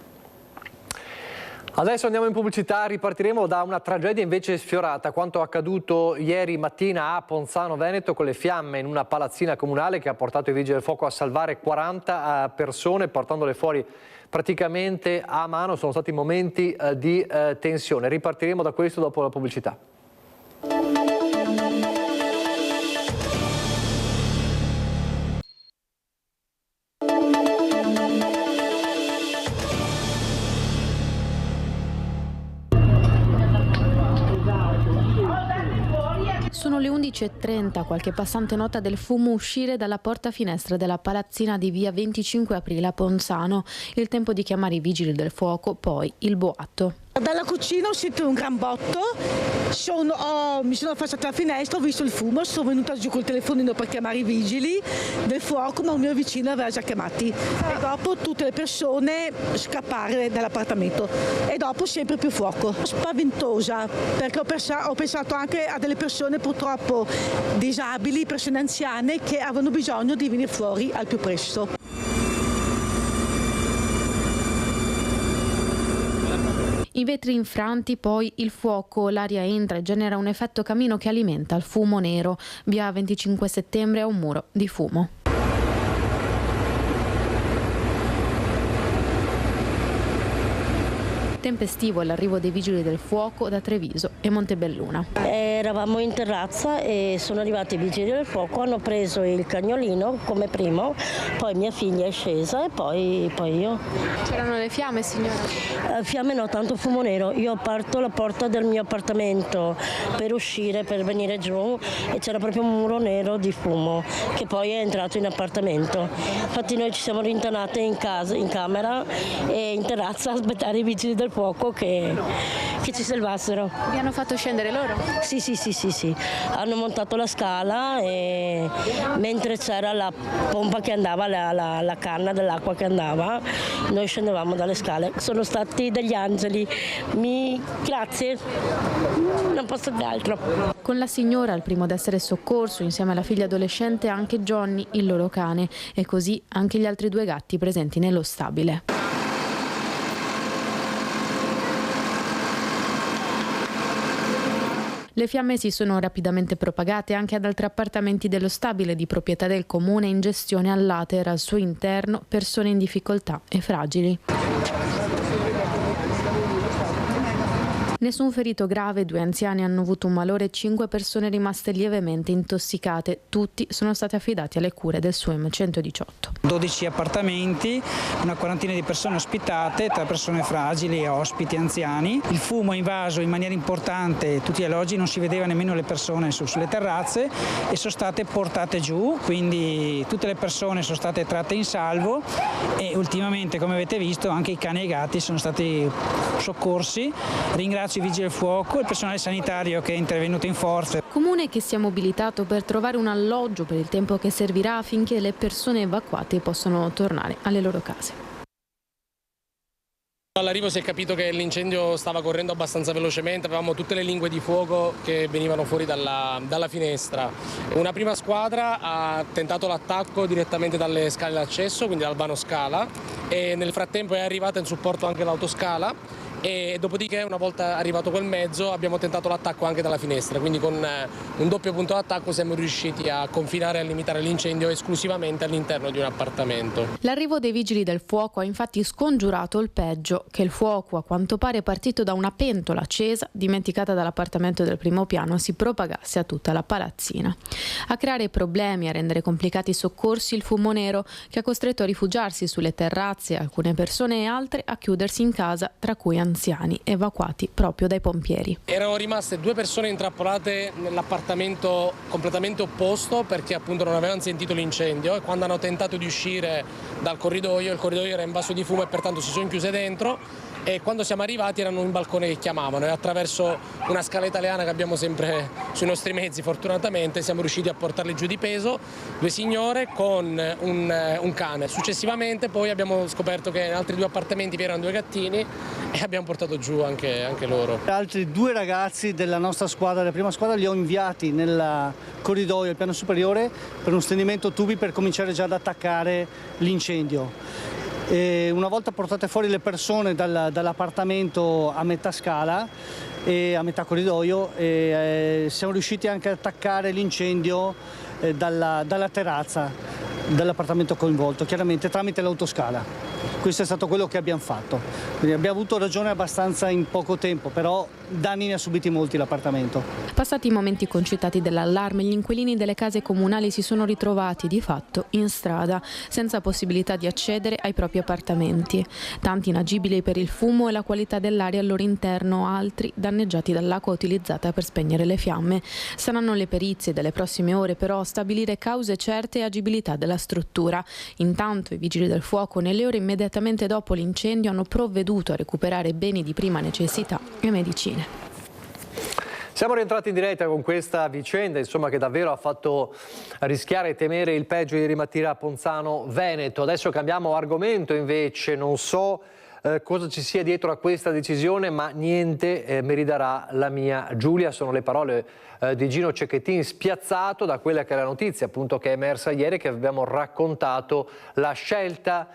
Adesso andiamo in pubblicità, ripartiremo da una tragedia invece sfiorata, quanto accaduto ieri mattina a Ponzano Veneto con le fiamme in una palazzina comunale che ha portato i vigili del fuoco a salvare 40 persone portandole fuori praticamente a mano. Sono stati momenti di tensione. Ripartiremo da questo dopo la pubblicità. Sono le 11:30, qualche passante nota del fumo uscire dalla porta finestra della palazzina di via 25 aprile a Ponzano. Il tempo di chiamare i vigili del fuoco, poi il boato. Dalla cucina ho sentito un gran botto, mi sono affacciata alla finestra, ho visto il fumo, sono venuta giù col telefonino per chiamare i vigili del fuoco, ma un mio vicino aveva già chiamati. E dopo tutte le persone scappare dall'appartamento e dopo sempre più fuoco. Spaventosa, perché ho pensato anche a delle persone purtroppo disabili, persone anziane che avevano bisogno di venire fuori al più presto. I vetri infranti, poi il fuoco, l'aria entra e genera un effetto camino che alimenta il fumo nero. Via 25 settembre ha un muro di fumo. Tempestivo l'arrivo dei vigili del fuoco da Treviso e Montebelluna. Eravamo in terrazza e sono arrivati i vigili del fuoco, hanno preso il cagnolino come primo, poi mia figlia è scesa e poi io. C'erano le fiamme, signora? Fiamme no, tanto fumo nero. Io ho aperto la porta del mio appartamento per uscire, per venire giù e c'era proprio un muro nero di fumo che poi è entrato in appartamento. Infatti noi ci siamo rintanate in casa, in camera e in terrazza a aspettare i vigili del fuoco fuoco che ci salvassero. Vi hanno fatto scendere loro? Sì. Hanno montato la scala e mentre c'era la pompa che andava, la canna dell'acqua che andava, noi scendevamo dalle scale. Sono stati degli angeli. Grazie, non posso dire altro. Con la signora, il primo ad essere soccorso, insieme alla figlia adolescente, anche Johnny, il loro cane, e così anche gli altri 2 gatti presenti nello stabile. Le fiamme si sono rapidamente propagate anche ad altri appartamenti dello stabile di proprietà del comune in gestione all'Ater, al suo interno persone in difficoltà e fragili. Nessun ferito grave, 2 anziani hanno avuto un malore e 5 persone rimaste lievemente intossicate. Tutti sono stati affidati alle cure del SUEM 118. 12 appartamenti, una quarantina di persone ospitate, 3 persone fragili, ospiti, anziani. Il fumo ha invaso in maniera importante tutti gli alloggi, non si vedeva nemmeno le persone sulle terrazze e sono state portate giù, quindi tutte le persone sono state tratte in salvo e ultimamente, come avete visto, anche i cani e i gatti sono stati soccorsi. Ringrazio i vigili del fuoco e il personale sanitario che è intervenuto in forze. Comune che si è mobilitato per trovare un alloggio per il tempo che servirà affinché le persone evacuate possano tornare alle loro case. All'arrivo si è capito che l'incendio stava correndo abbastanza velocemente, avevamo tutte le lingue di fuoco che venivano fuori dalla finestra. Una prima squadra ha tentato l'attacco direttamente dalle scale d'accesso, quindi dal vano scala, e nel frattempo è arrivata in supporto anche l'autoscala. E dopodiché, una volta arrivato quel mezzo, abbiamo tentato l'attacco anche dalla finestra, quindi con un doppio punto d'attacco siamo riusciti a confinare e a limitare l'incendio esclusivamente all'interno di un appartamento. L'arrivo dei vigili del fuoco ha infatti scongiurato il peggio, che il fuoco, a quanto pare partito da una pentola accesa dimenticata dall'appartamento del primo piano, si propagasse a tutta la palazzina. A creare problemi e a rendere complicati i soccorsi il fumo nero, che ha costretto a rifugiarsi sulle terrazze alcune persone e altre a chiudersi in casa, tra cui anziani evacuati proprio dai pompieri. Erano rimaste 2 persone intrappolate nell'appartamento completamente opposto perché appunto non avevano sentito l'incendio e quando hanno tentato di uscire dal corridoio, il corridoio era invaso di fumo e pertanto si sono chiuse dentro, e quando siamo arrivati erano in balcone che chiamavano e attraverso una scala italiana che abbiamo sempre sui nostri mezzi, fortunatamente siamo riusciti a portarle giù di peso, 2 signore con un cane. Successivamente poi abbiamo scoperto che in altri 2 appartamenti vi erano 2 gattini e abbiamo portato giù anche loro. Altri 2 ragazzi della nostra squadra, della prima squadra, li ho inviati nel corridoio al piano superiore per uno stendimento tubi per cominciare già ad attaccare l'incendio. E una volta portate fuori le persone dall'appartamento a metà scala e a metà corridoio, siamo riusciti anche ad attaccare l'incendio dalla terrazza dell'appartamento coinvolto, chiaramente tramite l'autoscala. Questo è stato quello che abbiamo fatto. Quindi abbiamo avuto ragione abbastanza in poco tempo, però danni ne ha subiti molti l'appartamento. Passati i momenti concitati dell'allarme, gli inquilini delle case comunali si sono ritrovati di fatto in strada, senza possibilità di accedere ai propri appartamenti. Tanti inagibili per il fumo e la qualità dell'aria al loro interno, altri danneggiati dall'acqua utilizzata per spegnere le fiamme. Saranno le perizie delle prossime ore però a stabilire cause certe e agibilità della struttura. Intanto i vigili del fuoco nelle ore immediatamente dopo l'incendio hanno provveduto a recuperare beni di prima necessità e medicine. Siamo rientrati in diretta con questa vicenda, insomma, che davvero ha fatto rischiare e temere il peggio ieri mattina a Ponzano Veneto. Adesso cambiamo argomento invece, non so cosa ci sia dietro a questa decisione, ma niente mi ridarà la mia Giulia. Sono le parole di Gino Cecchettin, spiazzato da quella che è la notizia appunto che è emersa ieri, che abbiamo raccontato, la scelta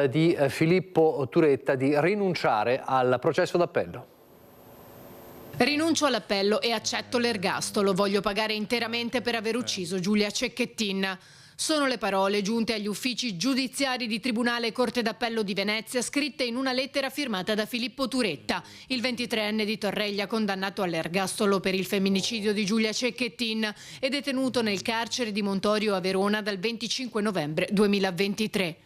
di Filippo Turetta di rinunciare al processo d'appello. Rinuncio all'appello e accetto l'ergastolo. Voglio pagare interamente per aver ucciso Giulia Cecchettin. Sono le parole giunte agli uffici giudiziari di Tribunale e Corte d'Appello di Venezia, scritte in una lettera firmata da Filippo Turetta, il 23enne di Torreglia condannato all'ergastolo per il femminicidio di Giulia Cecchettin e detenuto nel carcere di Montorio a Verona dal 25 novembre 2023.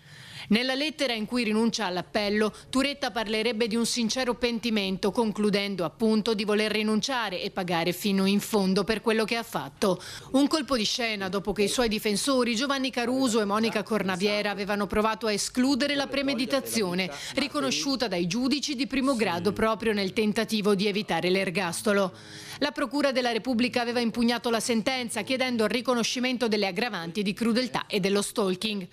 Nella lettera in cui rinuncia all'appello, Turetta parlerebbe di un sincero pentimento, concludendo appunto di voler rinunciare e pagare fino in fondo per quello che ha fatto. Un colpo di scena dopo che i suoi difensori Giovanni Caruso e Monica Cornaviera avevano provato a escludere la premeditazione, riconosciuta dai giudici di primo grado proprio nel tentativo di evitare l'ergastolo. La Procura della Repubblica aveva impugnato la sentenza chiedendo il riconoscimento delle aggravanti di crudeltà e dello stalking.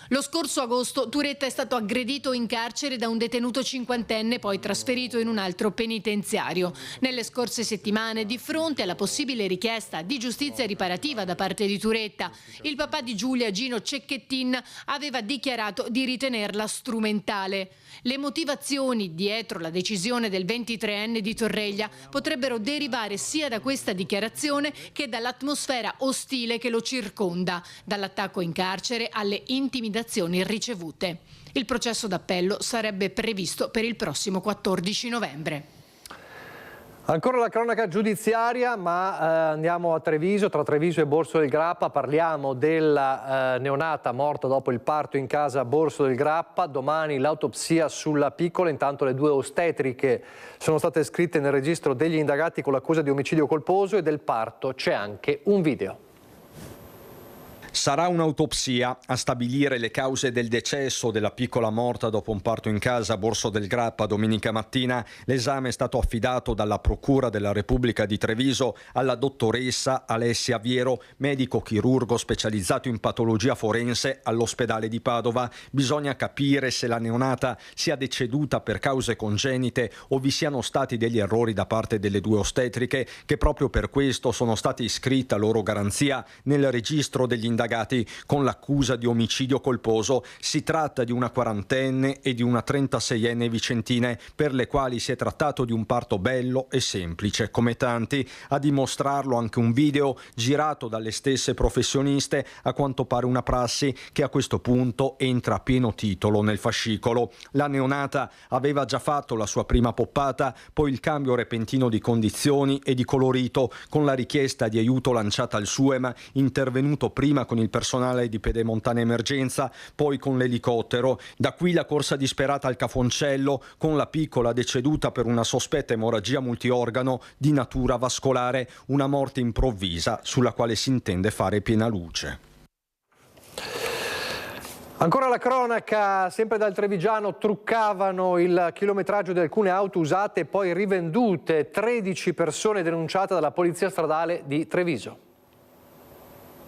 Lo scorso agosto Turetta è stato aggredito in carcere da un detenuto cinquantenne, poi trasferito in un altro penitenziario. Nelle scorse settimane, di fronte alla possibile richiesta di giustizia riparativa da parte di Turetta, il papà di Giulia, Gino Cecchettin, aveva dichiarato di ritenerla strumentale. Le motivazioni dietro la decisione del 23enne di Torreglia potrebbero derivare sia da questa dichiarazione che dall'atmosfera ostile che lo circonda, dall'attacco in carcere alle intimidazioni ricevute. Il processo d'appello sarebbe previsto per il prossimo 14 novembre. Ancora la cronaca giudiziaria, ma andiamo a Treviso. Tra Treviso e Borso del Grappa parliamo della neonata morta dopo il parto in casa a Borso del Grappa. Domani l'autopsia sulla piccola, intanto le 2 ostetriche sono state iscritte nel registro degli indagati con l'accusa di omicidio colposo e del parto c'è anche un video. Sarà un'autopsia a stabilire le cause del decesso della piccola morta dopo un parto in casa a Borso del Grappa domenica mattina. L'esame è stato affidato dalla Procura della Repubblica di Treviso alla dottoressa Alessia Viero, medico chirurgo specializzato in patologia forense all'ospedale di Padova. Bisogna capire se la neonata sia deceduta per cause congenite o vi siano stati degli errori da parte delle 2 ostetriche che proprio per questo sono state iscritte a loro garanzia nel registro degli indagati con l'accusa di omicidio colposo. Si tratta di una quarantenne e di una 36enne vicentine per le quali si è trattato di un parto bello e semplice, come tanti. A dimostrarlo anche un video girato dalle stesse professioniste, a quanto pare una prassi che a questo punto entra a pieno titolo nel fascicolo. La neonata aveva già fatto la sua prima poppata, poi il cambio repentino di condizioni e di colorito con la richiesta di aiuto lanciata al SUEM, intervenuto prima con il personale di Pedemontana Emergenza, poi con l'elicottero. Da qui la corsa disperata al cafoncello con la piccola deceduta per una sospetta emorragia multiorgano di natura vascolare, una morte improvvisa sulla quale si intende fare piena luce. Ancora la cronaca, sempre dal Trevigiano, truccavano il chilometraggio di alcune auto usate e poi rivendute. 13 persone denunciate dalla Polizia Stradale di Treviso.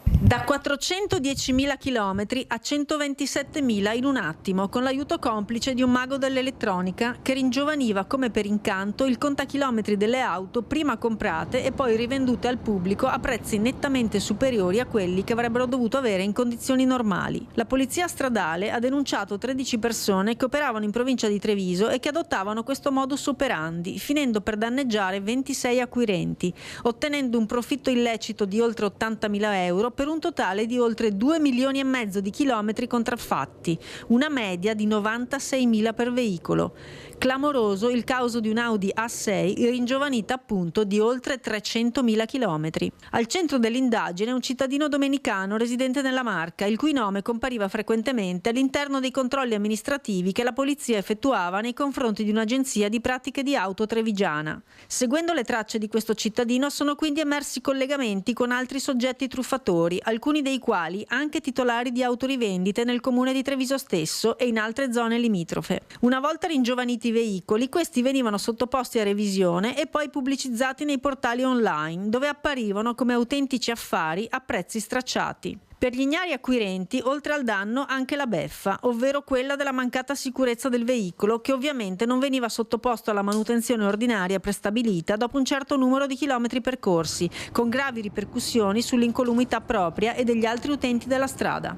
Da 410.000 chilometri a 127.000 in un attimo, con l'aiuto complice di un mago dell'elettronica che ringiovaniva come per incanto il contachilometri delle auto prima comprate e poi rivendute al pubblico a prezzi nettamente superiori a quelli che avrebbero dovuto avere in condizioni normali. La Polizia Stradale ha denunciato 13 persone che operavano in provincia di Treviso e che adottavano questo modus operandi, finendo per danneggiare 26 acquirenti, ottenendo un profitto illecito di oltre 80.000 euro per un totale di oltre 2,5 milioni di chilometri contraffatti, una media di 96.000 per veicolo. Clamoroso il caso di un Audi A6 ringiovanita appunto di oltre 300.000 chilometri. Al centro dell'indagine un cittadino domenicano residente nella Marca, il cui nome compariva frequentemente all'interno dei controlli amministrativi che la polizia effettuava nei confronti di un'agenzia di pratiche di auto trevigiana. Seguendo le tracce di questo cittadino sono quindi emersi collegamenti con altri soggetti truffatori, alcuni dei quali anche titolari di autorivendite nel comune di Treviso stesso e in altre zone limitrofe. Una volta ringiovaniti i veicoli, questi venivano sottoposti a revisione e poi pubblicizzati nei portali online, dove apparivano come autentici affari a prezzi stracciati. Per gli ignari acquirenti, oltre al danno, anche la beffa, ovvero quella della mancata sicurezza del veicolo, che ovviamente non veniva sottoposto alla manutenzione ordinaria prestabilita dopo un certo numero di chilometri percorsi, con gravi ripercussioni sull'incolumità propria e degli altri utenti della strada.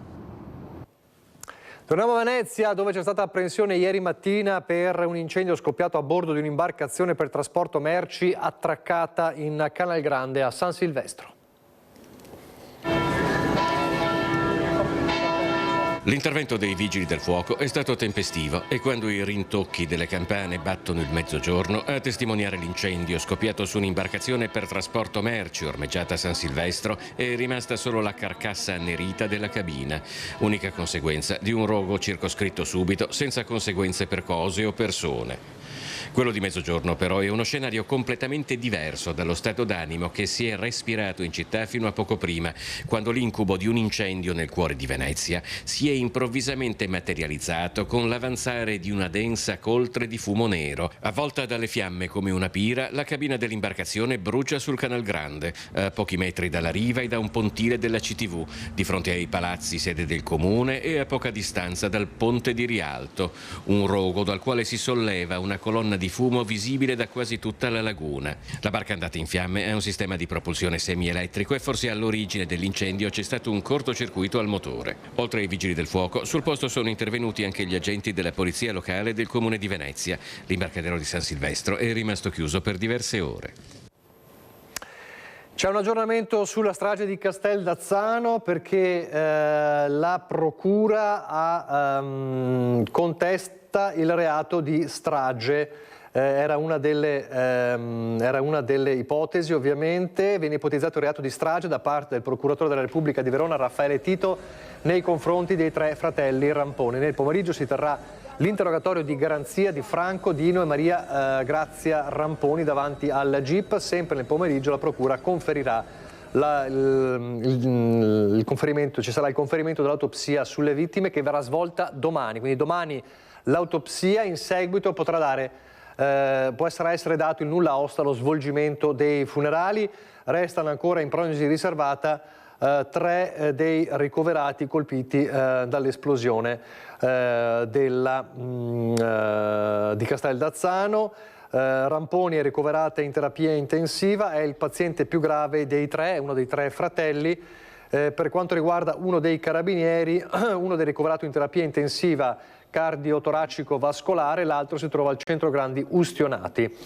Torniamo a Venezia, dove c'è stata apprensione ieri mattina per un incendio scoppiato a bordo di un'imbarcazione per trasporto merci attraccata in Canal Grande a San Silvestro. L'intervento dei vigili del fuoco è stato tempestivo e quando i rintocchi delle campane battono il mezzogiorno, a testimoniare l'incendio scoppiato su un'imbarcazione per trasporto merci ormeggiata a San Silvestro è rimasta solo la carcassa annerita della cabina, unica conseguenza di un rogo circoscritto subito senza conseguenze per cose o persone. Quello di mezzogiorno però è uno scenario completamente diverso dallo stato d'animo che si è respirato in città fino a poco prima, quando l'incubo di un incendio nel cuore di Venezia si è improvvisamente materializzato con l'avanzare di una densa coltre di fumo nero. Avvolta dalle fiamme come una pira, la cabina dell'imbarcazione brucia sul Canal Grande, a pochi metri dalla riva e da un pontile della CTV, di fronte ai palazzi sede del comune e a poca distanza dal ponte di Rialto, un rogo dal quale si solleva una colonna di fumo visibile da quasi tutta la laguna. La barca andata in fiamme è un sistema di propulsione semielettrico e forse all'origine dell'incendio c'è stato un cortocircuito al motore. Oltre ai vigili del fuoco, sul posto sono intervenuti anche gli agenti della polizia locale del comune di Venezia. L'imbarcadero di San Silvestro è rimasto chiuso per diverse ore. C'è un aggiornamento sulla strage di Casteld'Azzano perché la procura contesta il reato di strage. Era una delle ipotesi, ovviamente. Viene ipotizzato il reato di strage da parte del procuratore della Repubblica di Verona, Raffaele Tito, nei confronti dei 3 fratelli Ramponi. Nel pomeriggio si terrà l'interrogatorio di garanzia di Franco, Dino e Maria Grazia Ramponi davanti al GIP. Sempre nel pomeriggio la procura conferirà il conferimento, ci sarà il conferimento dell'autopsia sulle vittime che verrà svolta domani. Quindi domani l'autopsia, in seguito potrà può essere dato il nulla osta allo svolgimento dei funerali. Restano ancora in prognosi riservata 3 dei ricoverati colpiti dall'esplosione di Casteld'Azzano. Ramponi è ricoverata in terapia intensiva, è il paziente più grave dei 3, è uno dei 3 fratelli. Per quanto riguarda uno dei carabinieri, uno è ricoverato in terapia intensiva cardiotoracico vascolare, l'altro si trova al centro Grandi Ustionati.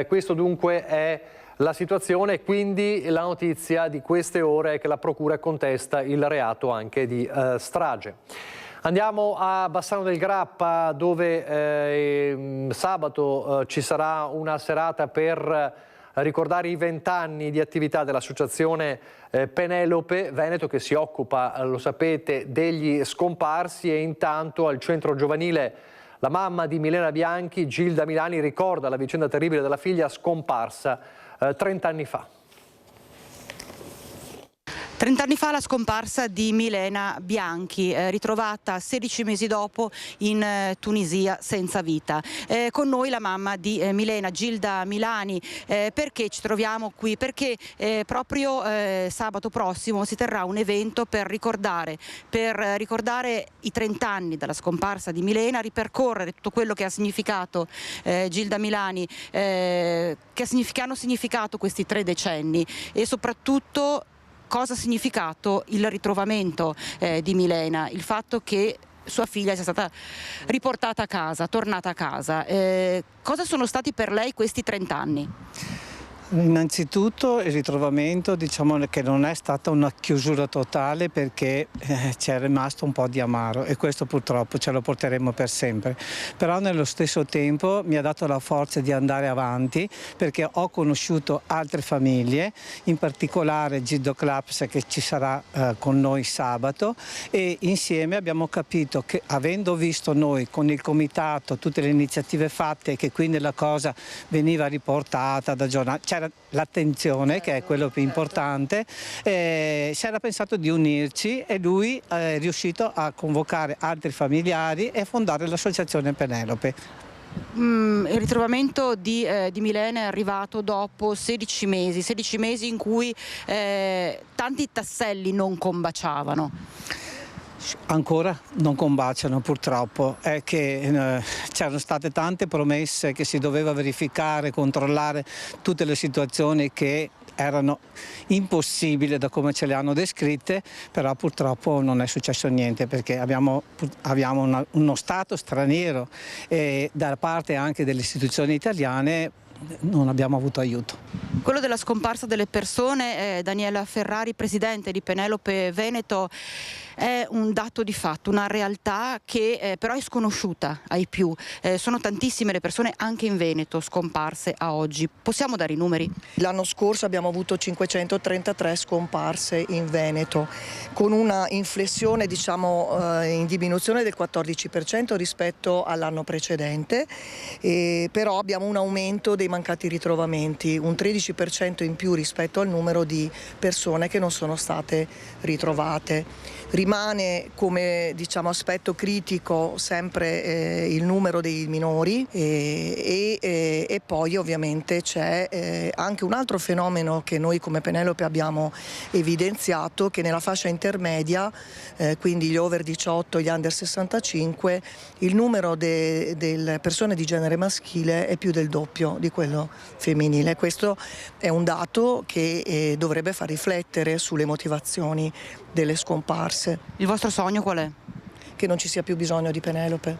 Questo dunque è la situazione, quindi la notizia di queste ore è che la procura contesta il reato anche di strage. Andiamo a Bassano del Grappa, dove sabato ci sarà una serata per ricordare i 20 anni di attività dell'associazione Penelope Veneto, che si occupa, lo sapete, degli scomparsi, e intanto al centro giovanile la mamma di Milena Bianchi, Gilda Milani, ricorda la vicenda terribile della figlia scomparsa 30 anni fa. 30 anni fa la scomparsa di Milena Bianchi, ritrovata 16 mesi dopo in Tunisia senza vita. Con noi la mamma di Milena, Gilda Milani. Perché ci troviamo qui? Perché proprio sabato prossimo si terrà un evento per ricordare i 30 anni dalla scomparsa di Milena, ripercorrere tutto quello che ha significato Gilda Milani, che hanno significato questi 3 decenni, e soprattutto cosa ha significato il ritrovamento di Milena, il fatto che sua figlia sia stata riportata a casa, tornata a casa. Cosa sono stati per lei questi 30 anni? Innanzitutto il ritrovamento, diciamo che non è stata una chiusura totale, perché c'è rimasto un po' di amaro, e questo purtroppo ce lo porteremo per sempre. Però nello stesso tempo mi ha dato la forza di andare avanti, perché ho conosciuto altre famiglie, in particolare Gildo Claps, che ci sarà con noi sabato, e insieme abbiamo capito che, avendo visto noi con il comitato tutte le iniziative fatte, che quindi la cosa veniva riportata da giornali, c'era l'attenzione, che è quello più importante, si era pensato di unirci, e lui è riuscito a convocare altri familiari e fondare l'associazione Penelope. Il ritrovamento di Milena è arrivato dopo 16 mesi in cui tanti tasselli non combaciavano. Ancora non combaciano, purtroppo. È che c'erano state tante promesse che si doveva verificare, controllare tutte le situazioni che erano impossibili da come ce le hanno descritte, però purtroppo non è successo niente, perché abbiamo uno Stato straniero, e da parte anche delle istituzioni italiane non abbiamo avuto aiuto. Quello della scomparsa delle persone, Daniela Ferrari, presidente di Penelope Veneto, è un dato di fatto, una realtà che però è sconosciuta ai più. Sono tantissime le persone anche in Veneto scomparse a oggi. Possiamo dare i numeri? L'anno scorso abbiamo avuto 533 scomparse in Veneto, con una inflessione in diminuzione del 14% rispetto all'anno precedente, però abbiamo un aumento dei mancati ritrovamenti, un 13% in più rispetto al numero di persone che non sono state ritrovate. Rimane come aspetto critico sempre il numero dei minori e poi ovviamente c'è anche un altro fenomeno che noi come Penelope abbiamo evidenziato, che nella fascia intermedia, quindi gli over 18, gli under 65, il numero delle persone di genere maschile è più del doppio di quello femminile. Questo è un dato che dovrebbe far riflettere sulle motivazioni delle scomparse. Il vostro sogno qual è? Che non ci sia più bisogno di Penelope,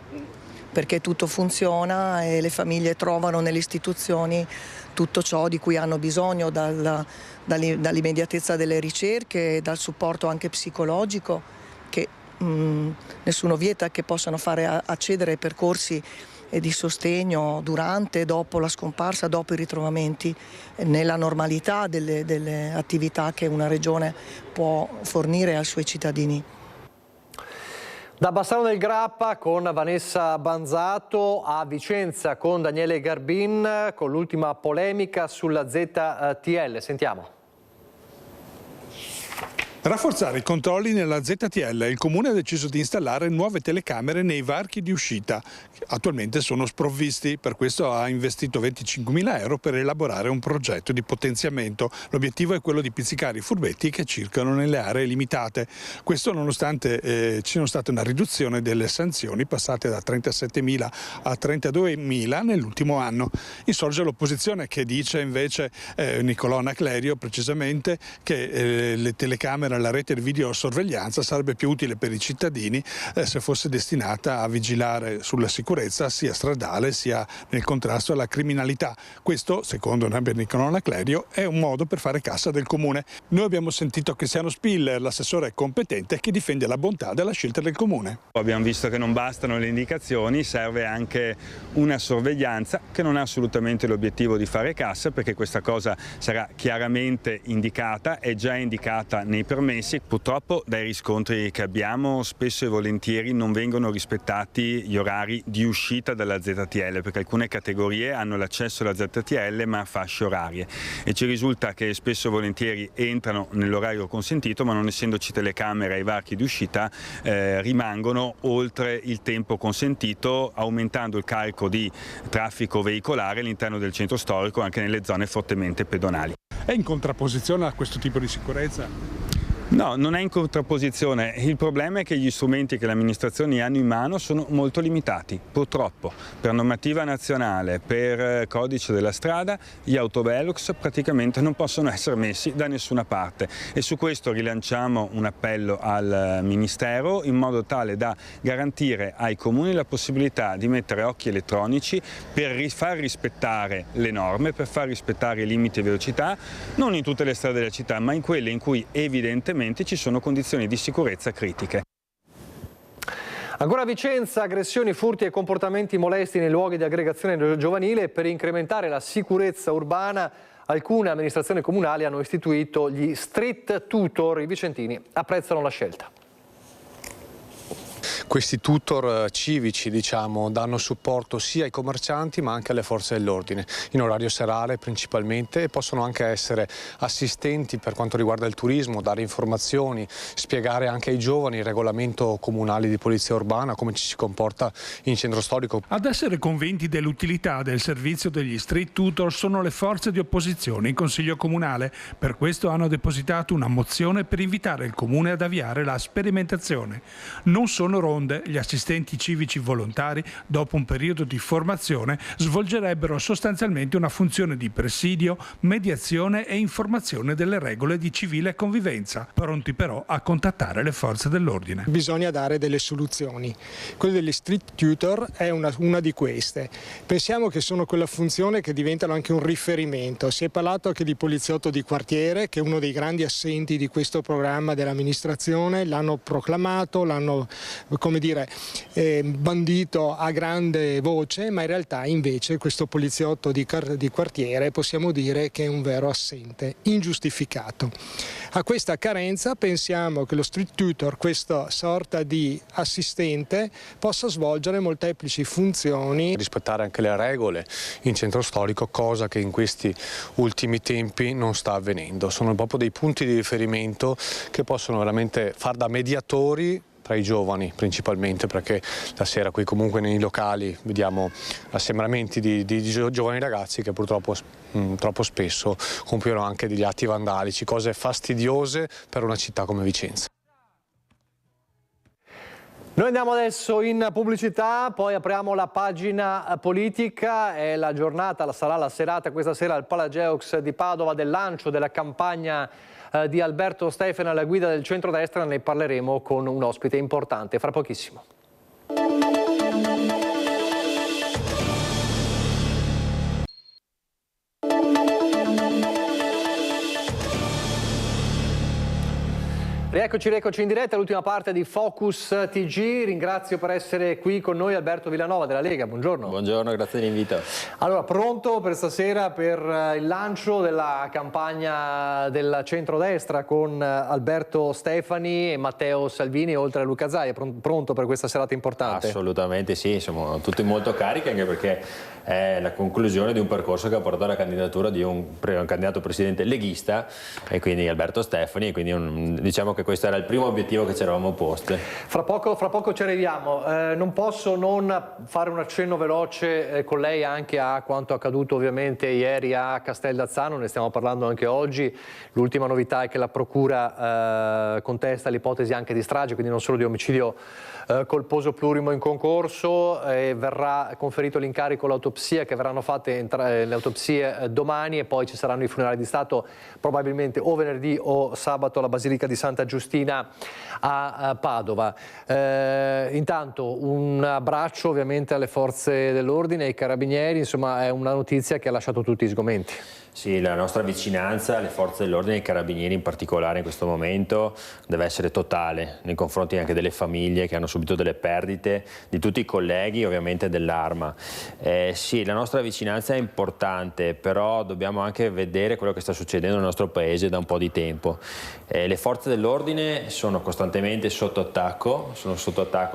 perché tutto funziona e le famiglie trovano nelle istituzioni tutto ciò di cui hanno bisogno, dall'immediatezza delle ricerche, dal supporto anche psicologico, che nessuno vieta che possano fare accedere ai percorsi di sostegno durante e dopo la scomparsa, dopo i ritrovamenti, nella normalità delle attività che una regione può fornire ai suoi cittadini. Da Bassano del Grappa con Vanessa Banzato a Vicenza con Daniele Garbin con l'ultima polemica sulla ZTL. Sentiamo. Rafforzare i controlli nella ZTL. Il Comune ha deciso di installare nuove telecamere nei varchi di uscita. Attualmente sono sprovvisti, per questo ha investito 25.000 euro per elaborare un progetto di potenziamento. L'obiettivo è quello di pizzicare i furbetti che circolano nelle aree limitate. Questo nonostante ci sia stata una riduzione delle sanzioni passate da 37.000 a 32.000 nell'ultimo anno. Insorge l'opposizione che dice invece, Nicolò Naclerio precisamente, che le telecamere, la rete di videosorveglianza sarebbe più utile per i cittadini se fosse destinata a vigilare sulla sicurezza sia stradale sia nel contrasto alla criminalità. Questo, secondo Nicolò Naclerio, è un modo per fare cassa del Comune. Noi abbiamo sentito Cristiano Spiller, l'assessore competente, che difende la bontà della scelta del Comune. Abbiamo visto che non bastano le indicazioni, serve anche una sorveglianza che non ha assolutamente l'obiettivo di fare cassa, perché questa cosa sarà chiaramente indicata, è già indicata nei permessi. Purtroppo dai riscontri che abbiamo spesso e volentieri non vengono rispettati gli orari di uscita dalla ZTL, perché alcune categorie hanno l'accesso alla ZTL ma a fasce orarie e ci risulta che spesso e volentieri entrano nell'orario consentito, ma non essendoci telecamere ai varchi di uscita rimangono oltre il tempo consentito, aumentando il carico di traffico veicolare all'interno del centro storico anche nelle zone fortemente pedonali. È in contrapposizione a questo tipo di sicurezza? No, non è in contrapposizione. Il problema è che gli strumenti che le amministrazioni hanno in mano sono molto limitati. Purtroppo, per normativa nazionale, per codice della strada, gli autovelox praticamente non possono essere messi da nessuna parte e su questo rilanciamo un appello al Ministero in modo tale da garantire ai comuni la possibilità di mettere occhi elettronici per far rispettare le norme, per far rispettare i limiti di velocità, non in tutte le strade della città, ma in quelle in cui evidentemente ci sono condizioni di sicurezza critiche. Ancora a Vicenza, aggressioni, furti e comportamenti molesti nei luoghi di aggregazione giovanile. Per incrementare la sicurezza urbana, alcune amministrazioni comunali hanno istituito gli street tutor. I vicentini apprezzano la scelta. Questi tutor civici, danno supporto sia ai commercianti ma anche alle forze dell'ordine, in orario serale principalmente, e possono anche essere assistenti per quanto riguarda il turismo, dare informazioni, spiegare anche ai giovani il regolamento comunale di polizia urbana, come ci si comporta in centro storico. Ad essere convinti dell'utilità del servizio degli street tutor sono le forze di opposizione in Consiglio Comunale. Per questo hanno depositato una mozione per invitare il Comune ad avviare la sperimentazione. Non sono ronde D'altronde, gli assistenti civici volontari, dopo un periodo di formazione, svolgerebbero sostanzialmente una funzione di presidio, mediazione e informazione delle regole di civile convivenza, pronti però a contattare le forze dell'ordine. Bisogna dare delle soluzioni. Quella degli street tutor è una di queste. Pensiamo che sono quella funzione che diventano anche un riferimento. Si è parlato anche di poliziotto di quartiere, che è uno dei grandi assenti di questo programma dell'amministrazione, l'hanno proclamato, l'hanno bandito a grande voce, ma in realtà invece questo poliziotto di quartiere possiamo dire che è un vero assente, ingiustificato. A questa carenza pensiamo che lo street tutor, questa sorta di assistente, possa svolgere molteplici funzioni. Rispettare anche le regole in centro storico, cosa che in questi ultimi tempi non sta avvenendo. Sono proprio dei punti di riferimento che possono veramente far da mediatori tra i giovani principalmente, perché la sera qui comunque nei locali vediamo assembramenti di giovani ragazzi che purtroppo troppo spesso compiono anche degli atti vandalici, cose fastidiose per una città come Vicenza. Noi andiamo adesso in pubblicità, poi apriamo la pagina politica. È la giornata, sarà la serata questa sera al Palageux di Padova del lancio della campagna di Alberto Stefani alla guida del centrodestra. Ne parleremo con un ospite importante fra pochissimo. Rieccoci in diretta, l'ultima parte di Focus TG. Ringrazio per essere qui con noi Alberto Villanova della Lega, buongiorno. Buongiorno, grazie dell'invito. Allora, pronto per stasera per il lancio della campagna del centrodestra con Alberto Stefani e Matteo Salvini, oltre a Luca Zaia, pronto per questa serata importante? Assolutamente sì, siamo tutti molto carichi, anche perché è la conclusione di un percorso che ha portato alla candidatura di un candidato presidente leghista, e quindi Alberto Stefani, e quindi diciamo che questo era il primo obiettivo che ci eravamo posti. Fra poco ci arriviamo. Non posso non fare un accenno veloce con lei anche a quanto accaduto ovviamente ieri a Casteld'Azzano, ne stiamo parlando anche oggi. L'ultima novità è che la procura contesta l'ipotesi anche di strage, quindi non solo di omicidio colposo plurimo in concorso, e verrà conferito l'incarico all'autopsia, che verranno fatte le autopsie domani, e poi ci saranno i funerali di Stato probabilmente o venerdì o sabato alla Basilica di Santa Giustina a Padova. Intanto un abbraccio ovviamente alle forze dell'ordine, ai carabinieri, insomma è una notizia che ha lasciato tutti sgomenti. Sì, la nostra vicinanza alle forze dell'ordine e ai carabinieri in particolare in questo momento deve essere totale nei confronti anche delle famiglie che hanno subito delle perdite, di tutti i colleghi ovviamente dell'Arma. Sì, la nostra vicinanza è importante, però dobbiamo anche vedere quello che sta succedendo nel nostro paese da un po' di tempo. Le forze dell'ordine sono costantemente sotto attacco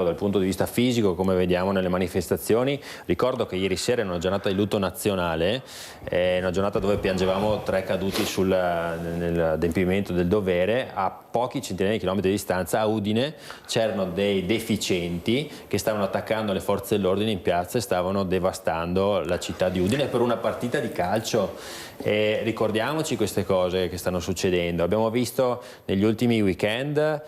dal punto di vista fisico, come vediamo nelle manifestazioni. Ricordo che ieri sera è una giornata di lutto nazionale, una giornata dove piangevamo 3 caduti nell'adempimento del dovere. A pochi centinaia di chilometri di distanza, a Udine, c'erano dei deficienti che stavano attaccando le forze dell'ordine in piazza e stavano devastando la città di Udine per una partita di calcio. E ricordiamoci queste cose che stanno succedendo. Abbiamo visto negli ultimi weekend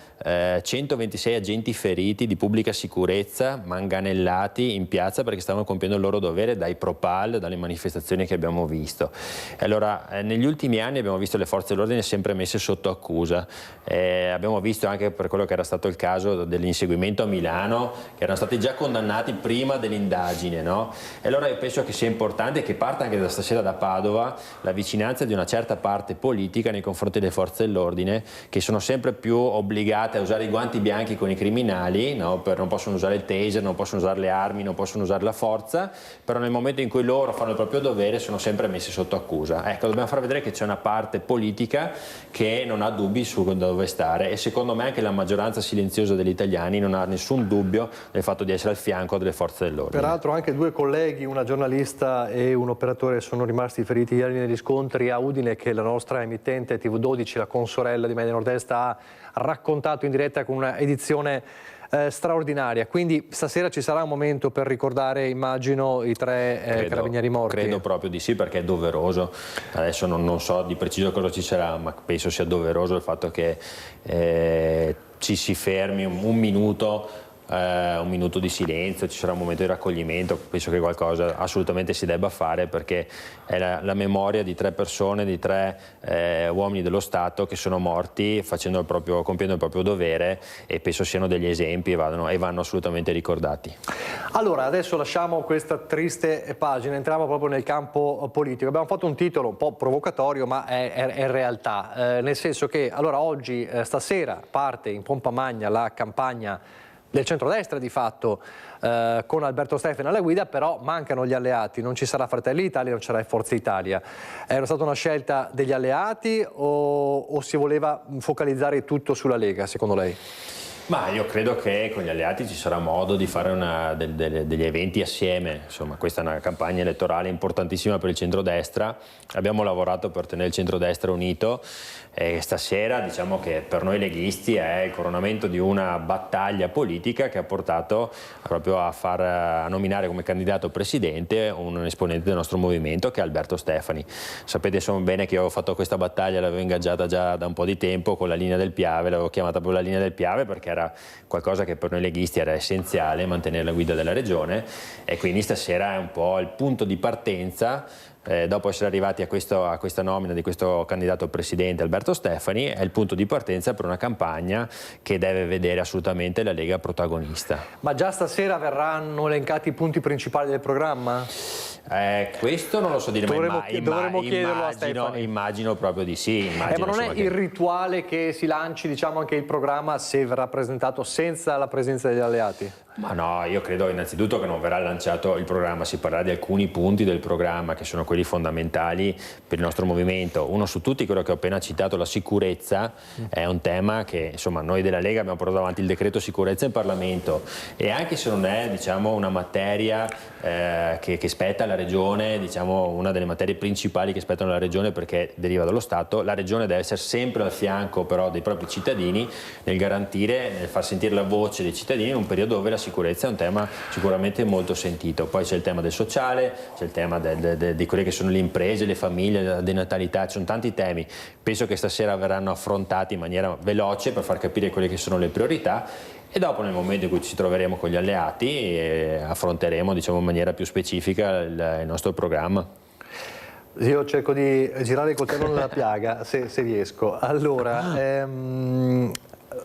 126 agenti feriti di pubblica sicurezza manganellati in piazza perché stavano compiendo il loro dovere, dai Propal, dalle manifestazioni che abbiamo visto. Allora, negli ultimi anni abbiamo visto le forze dell'ordine sempre messe sotto accusa. Abbiamo visto anche per quello che era stato il caso dell'inseguimento a Milano, che erano stati già condannati prima dell'indagine, no? E allora io penso che sia importante che parta anche da stasera da Padova la vicinanza di una certa parte politica nei confronti delle forze dell'ordine, che sono sempre più obbligate a usare i guanti bianchi con i criminali, no? Non possono usare il taser, non possono usare le armi, non possono usare la forza, però nel momento in cui loro fanno il proprio dovere sono sempre messi sotto accusa. Ecco, dobbiamo far vedere che c'è una parte politica che non ha dubbi su dove stare, e secondo me anche la maggioranza silenziosa degli italiani non ha nessun dubbio del fatto di essere al fianco delle forze dell'ordine. Peraltro anche 2 colleghi, una giornalista e un operatore, sono rimasti feriti ieri negli scontri a Udine, che la nostra emittente TV12, la consorella di Media Nord-Est, ha raccontato in diretta con una edizione straordinaria. Quindi stasera ci sarà un momento per ricordare, immagino, i 3 carabinieri morti. Credo proprio di sì, perché è doveroso. Adesso non so di preciso cosa ci sarà, ma penso sia doveroso il fatto che ci si fermi un minuto un minuto di silenzio, ci sarà un momento di raccoglimento, penso che qualcosa assolutamente si debba fare, perché è la memoria di 3 persone, di 3 uomini dello Stato che sono morti compiendo il proprio dovere, e penso siano degli esempi e vanno assolutamente ricordati. Allora, adesso lasciamo questa triste pagina, entriamo proprio nel campo politico. Abbiamo fatto un titolo un po' provocatorio, ma è realtà, nel senso che allora oggi, stasera, parte in pompa magna la campagna del centrodestra di fatto, con Alberto Stefani alla guida, però mancano gli alleati, non ci sarà Fratelli d'Italia, non ci sarà Forza Italia. Era stata una scelta degli alleati o si voleva focalizzare tutto sulla Lega, secondo lei? Ma io credo che con gli alleati ci sarà modo di fare degli eventi assieme. Insomma, questa è una campagna elettorale importantissima per il centrodestra. Abbiamo lavorato per tenere il centrodestra unito, e stasera diciamo che per noi leghisti è il coronamento di una battaglia politica che ha portato proprio a nominare come candidato presidente un esponente del nostro movimento, che è Alberto Stefani. Sapete insomma bene che io avevo fatto questa battaglia, l'avevo ingaggiata già da un po' di tempo con la linea del Piave, l'avevo chiamata proprio la linea del Piave perché era qualcosa che per noi leghisti era essenziale, mantenere la guida della regione, e quindi stasera è un po' il punto di partenza. Dopo essere arrivati a questa nomina di questo candidato presidente Alberto Stefani, è il punto di partenza per una campagna che deve vedere assolutamente la Lega protagonista. Ma già stasera verranno elencati i punti principali del programma? Questo non lo so dire, dovremmo chiederlo a Stefani. Immagino proprio di sì. Ma non è il rituale che si lanci, diciamo, anche il programma se verrà presentato senza la presenza degli alleati? Ma no, io credo innanzitutto che non verrà lanciato il programma, si parlerà di alcuni punti del programma che sono quelli fondamentali per il nostro movimento. Uno su tutti, quello che ho appena citato, la sicurezza, è un tema che insomma noi della Lega abbiamo portato avanti il decreto sicurezza in Parlamento, e anche se non è diciamo una materia che spetta alla Regione, diciamo una delle materie principali che spettano alla Regione perché deriva dallo Stato, la Regione deve essere sempre al fianco però dei propri cittadini nel garantire, nel far sentire la voce dei cittadini in un periodo dove la sicurezza è un tema sicuramente molto sentito. Poi c'è il tema del sociale, c'è il tema di quelle che sono le imprese, le famiglie, la denatalità, ci sono tanti temi. Penso che stasera verranno affrontati in maniera veloce per far capire quelle che sono le priorità, e dopo nel momento in cui ci troveremo con gli alleati affronteremo diciamo in maniera più specifica il nostro programma. Io cerco di girare il coltello nella piaga se riesco. Allora,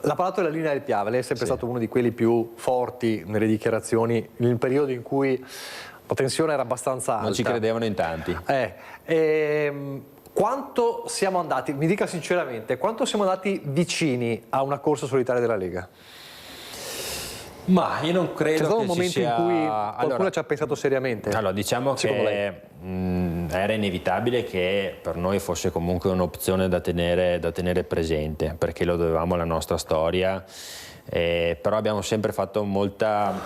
l'ha parlato della linea del Piave, lei è sempre stato uno di quelli più forti nelle dichiarazioni nel periodo in cui la tensione era abbastanza alta. Non ci credevano in tanti. Quanto siamo andati, mi dica sinceramente, quanto siamo andati vicini a una corsa solitaria della Lega? Ma io non credo. C'è stato che un momento in cui qualcuno ci ha pensato seriamente? Allora, diciamo che era inevitabile che per noi fosse comunque un'opzione da tenere presente, perché lo dovevamo alla nostra storia. Però abbiamo sempre avuto molta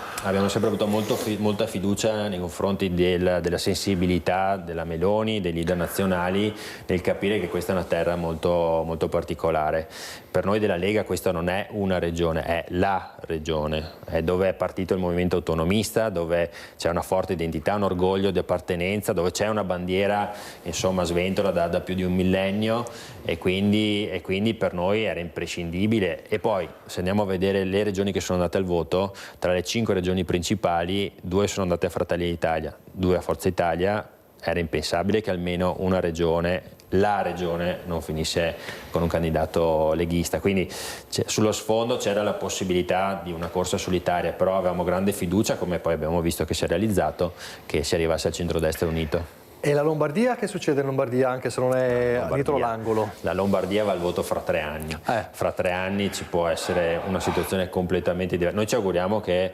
fiducia nei confronti della sensibilità della Meloni, dei leader nazionali, nel capire che questa è una terra molto, molto particolare. Per noi della Lega questa non è una regione, è la regione, è dove è partito il movimento autonomista, dove c'è una forte identità, un orgoglio di appartenenza, dove c'è una bandiera insomma sventola da più di un millennio, e quindi per noi era imprescindibile. E poi se andiamo a vedere le regioni che sono andate al voto, tra le 5 regioni principali 2 sono andate a Fratelli d'Italia, 2 a Forza Italia. Era impensabile che almeno una regione, la regione, non finisse con un candidato leghista, quindi sullo sfondo c'era la possibilità di una corsa solitaria, però avevamo grande fiducia, come poi abbiamo visto che si è realizzato, che si arrivasse al centrodestra unito. E la Lombardia? Che succede in Lombardia, anche se non è dietro l'angolo? La Lombardia va al voto fra 3 anni. Fra 3 anni ci può essere una situazione completamente diversa. Noi ci auguriamo che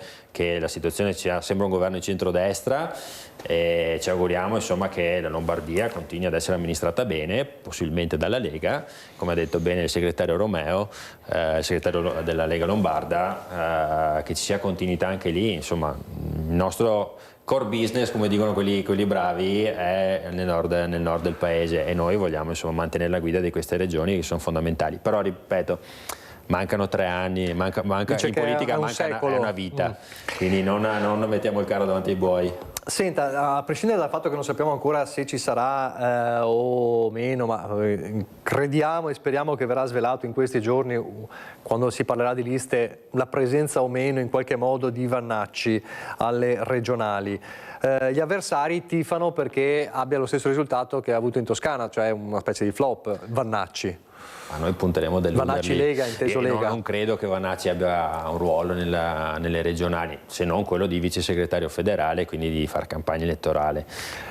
la situazione sembra un governo di centrodestra, e ci auguriamo insomma che la Lombardia continui ad essere amministrata bene, possibilmente dalla Lega, come ha detto bene il segretario Romeo, il segretario della Lega Lombarda, che ci sia continuità anche lì. Insomma, il nostro core business, come dicono quelli bravi, è nel nord del paese, e noi vogliamo insomma mantenere la guida di queste regioni che sono fondamentali. Però ripeto, mancano 3 anni, in politica manca una vita, quindi non mettiamo il carro davanti ai buoi. Senta, a prescindere dal fatto che non sappiamo ancora se ci sarà o meno, ma crediamo e speriamo che verrà svelato in questi giorni, quando si parlerà di liste, la presenza o meno in qualche modo di Vannacci alle regionali. Gli avversari tifano perché abbia lo stesso risultato che ha avuto in Toscana, cioè una specie di flop, Vannacci. Ma noi punteremo Vannacci Lega, inteso Lega. Non credo che Vannacci abbia un ruolo nelle regionali, se non quello di vice segretario federale, quindi di far campagna elettorale.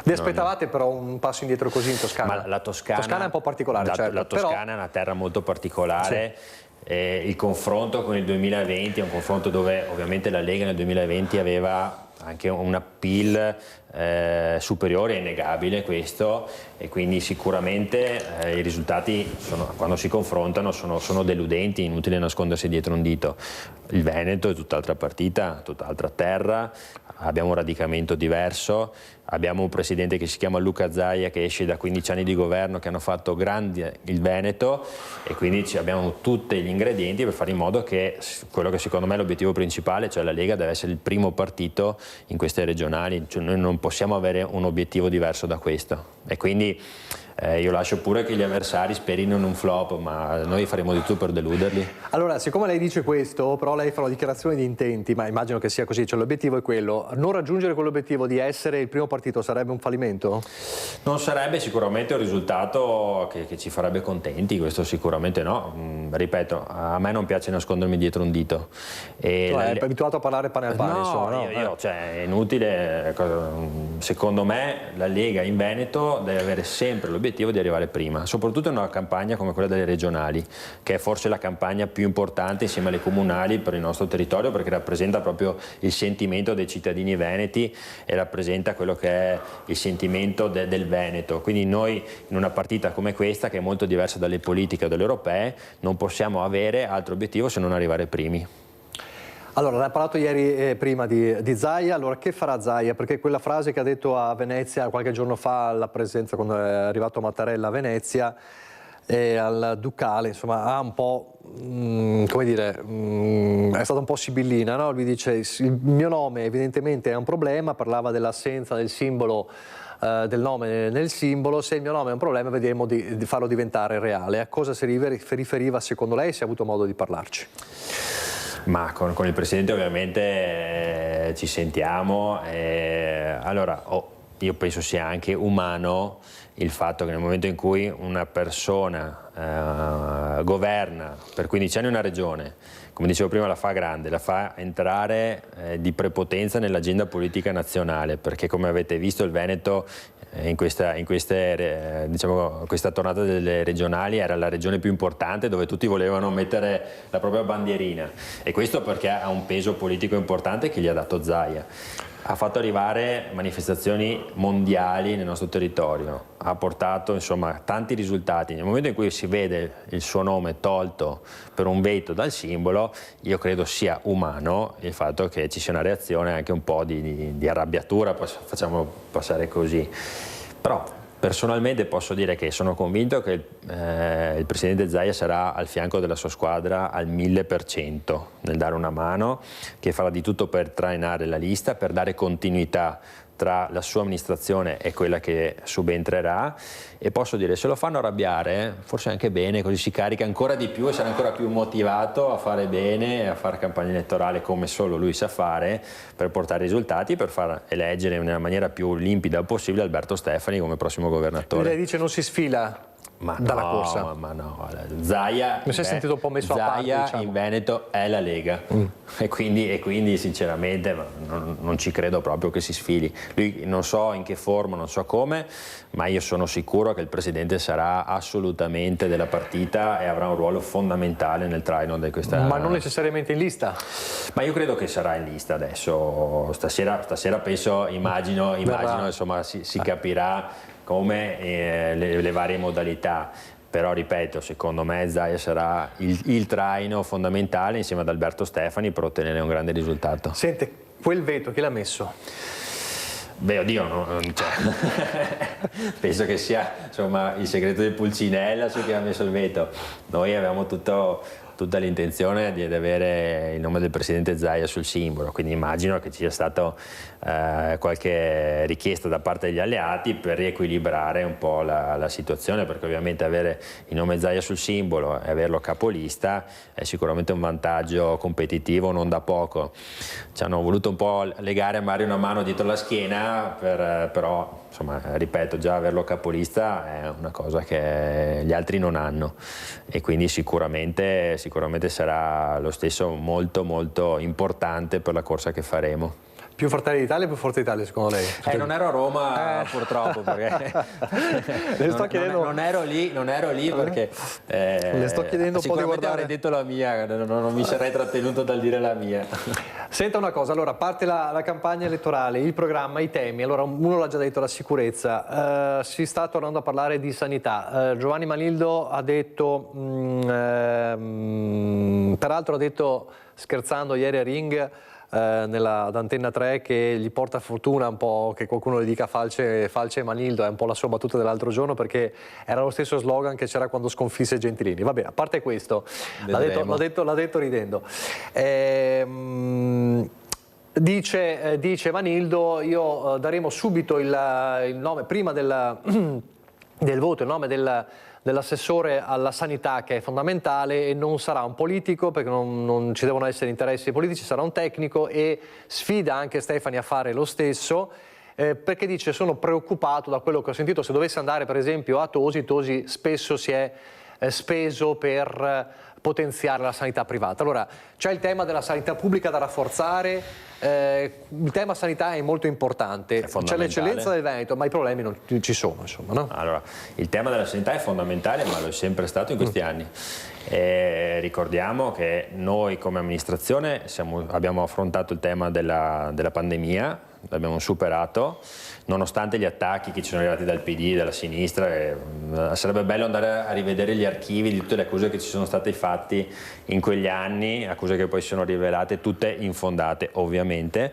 Vi aspettavate però un passo indietro così in Toscana? Ma la Toscana è un po' particolare, certo. La Toscana è una terra molto particolare. Sì. Il confronto con il 2020 è un confronto dove ovviamente la Lega nel 2020 aveva anche un appeal superiore, è innegabile questo, e quindi sicuramente i risultati quando si confrontano sono deludenti, inutile nascondersi dietro un dito. Il Veneto è tutt'altra partita, tutt'altra terra, abbiamo un radicamento diverso, abbiamo un presidente che si chiama Luca Zaia che esce da 15 anni di governo che hanno fatto grande il Veneto, e quindi abbiamo tutti gli ingredienti per fare in modo che quello che secondo me è l'obiettivo principale, cioè la Lega deve essere il primo partito in queste regionali, cioè noi non possiamo avere un obiettivo diverso da questo, e quindi io lascio pure che gli avversari sperino in un flop, ma noi faremo di tutto per deluderli. Allora, siccome lei dice questo, però lei fa una dichiarazione di intenti, ma immagino che sia così, cioè l'obiettivo è quello. Non raggiungere quell'obiettivo di essere il primo partito sarebbe un fallimento? Non sarebbe sicuramente un risultato che ci farebbe contenti, questo sicuramente no. Ripeto, a me non piace nascondermi dietro un dito. È abituato a parlare pane al pane, no, insomma. No, cioè, è inutile. Secondo me la Lega in Veneto deve avere sempre l'obiettivo di arrivare prima, soprattutto in una campagna come quella delle regionali, che è forse la campagna più importante insieme alle comunali per il nostro territorio, perché rappresenta proprio il sentimento dei cittadini veneti e rappresenta quello che è il sentimento del Veneto. Quindi noi in una partita come questa, che è molto diversa dalle politiche o dalle europee, non possiamo avere altro obiettivo se non arrivare primi. Allora, ne ha parlato ieri prima di Zaia, allora che farà Zaia? Perché quella frase che ha detto a Venezia qualche giorno fa alla presenza, quando è arrivato Mattarella a Venezia, al Ducale, insomma, ha un po', come dire, è stata un po' sibillina, no? Lui dice, il mio nome evidentemente è un problema, parlava dell'assenza del simbolo, del nome nel simbolo, se il mio nome è un problema vedremo di farlo diventare reale. A cosa si riferiva secondo lei, se ha avuto modo di parlarci? Ma con il Presidente ovviamente ci sentiamo, allora io penso sia anche umano il fatto che nel momento in cui una persona governa per 15 anni una regione, come dicevo prima, la fa grande, la fa entrare di prepotenza nell'agenda politica nazionale, perché come avete visto il Veneto in questa tornata delle regionali era la regione più importante dove tutti volevano mettere la propria bandierina, e questo perché ha un peso politico importante che gli ha dato Zaia. Ha fatto arrivare manifestazioni mondiali nel nostro territorio, ha portato insomma tanti risultati. Nel momento in cui si vede il suo nome tolto per un veto dal simbolo, io credo sia umano il fatto che ci sia una reazione anche un po' di arrabbiatura, facciamo passare così. Però personalmente posso dire che sono convinto che il Presidente Zaia sarà al fianco della sua squadra al 1000% nel dare una mano, che farà di tutto per trainare la lista, per dare continuità tra la sua amministrazione e quella che subentrerà, e posso dire, se lo fanno arrabbiare forse anche bene, così si carica ancora di più e sarà ancora più motivato a fare bene e a fare campagna elettorale come solo lui sa fare, per portare risultati, per far eleggere nella maniera più limpida possibile Alberto Stefani come prossimo governatore. Lei dice non si sfila dalla corsa? Ma no, Zaia, mi si è sentito un po' messo a parte, diciamo. In Veneto è la Lega e quindi sinceramente non ci credo proprio che si sfili. Lui non so in che forma, non so come, ma io sono sicuro che il Presidente sarà assolutamente della partita e avrà un ruolo fondamentale nel traino di questa... Ma non necessariamente in lista? Ma io credo che sarà in lista adesso, stasera penso, immagino insomma si capirà come le varie modalità, però ripeto, secondo me Zaia sarà il traino fondamentale insieme ad Alberto Stefani per ottenere un grande risultato. Sente, quel veto chi l'ha messo? Beh, oddio, penso che sia insomma il segreto di Pulcinella su chi ha messo il veto. Noi avevamo tutto tutta l'intenzione di avere il nome del presidente Zaia sul simbolo, quindi immagino che ci sia stata qualche richiesta da parte degli alleati per riequilibrare un po' la situazione, perché ovviamente avere il nome Zaia sul simbolo e averlo capolista è sicuramente un vantaggio competitivo non da poco. Ci hanno voluto un po' legare a Mario una mano dietro la schiena, però insomma, ripeto, già averlo capolista è una cosa che gli altri non hanno, e quindi sicuramente sarà lo stesso molto molto importante per la corsa che faremo. Più Fratelli d'Italia o più Forza Italia secondo lei? Non ero a Roma purtroppo, perché non ero lì perché le sto chiedendo un po' di guardare. Avrei detto la mia, non mi sarei trattenuto dal dire la mia. Senta una cosa, allora, a parte la campagna elettorale, il programma, i temi, allora uno l'ha già detto, la sicurezza, si sta tornando a parlare di sanità. Giovanni Manildo ha detto, peraltro ha detto scherzando ieri a Ring, ad Antenna 3, che gli porta fortuna un po' che qualcuno le dica Falce e Manildo, è un po' la sua battuta dell'altro giorno, perché era lo stesso slogan che c'era quando sconfisse Gentilini. Vabbè, a parte questo, l'ha detto ridendo. Dice Manildo, io daremo subito il nome, prima del voto, il nome dell'assessore alla sanità, che è fondamentale, e non sarà un politico, perché non ci devono essere interessi politici, sarà un tecnico, e sfida anche Stefani a fare lo stesso, perché dice: sono preoccupato da quello che ho sentito, se dovesse andare per esempio a Tosi spesso si è speso per potenziare la sanità privata. Allora, c'è il tema della sanità pubblica da rafforzare, il tema sanità è molto importante, c'è l'eccellenza del Veneto, ma i problemi non ci sono, insomma, no? Allora, il tema della sanità è fondamentale, ma lo è sempre stato in questi anni. Ricordiamo che noi come amministrazione abbiamo affrontato il tema della pandemia, l'abbiamo superato, nonostante gli attacchi che ci sono arrivati dal PD, dalla sinistra. Sarebbe bello andare a rivedere gli archivi di tutte le accuse che ci sono state fatte in quegli anni, accuse che poi si sono rivelate tutte infondate, ovviamente.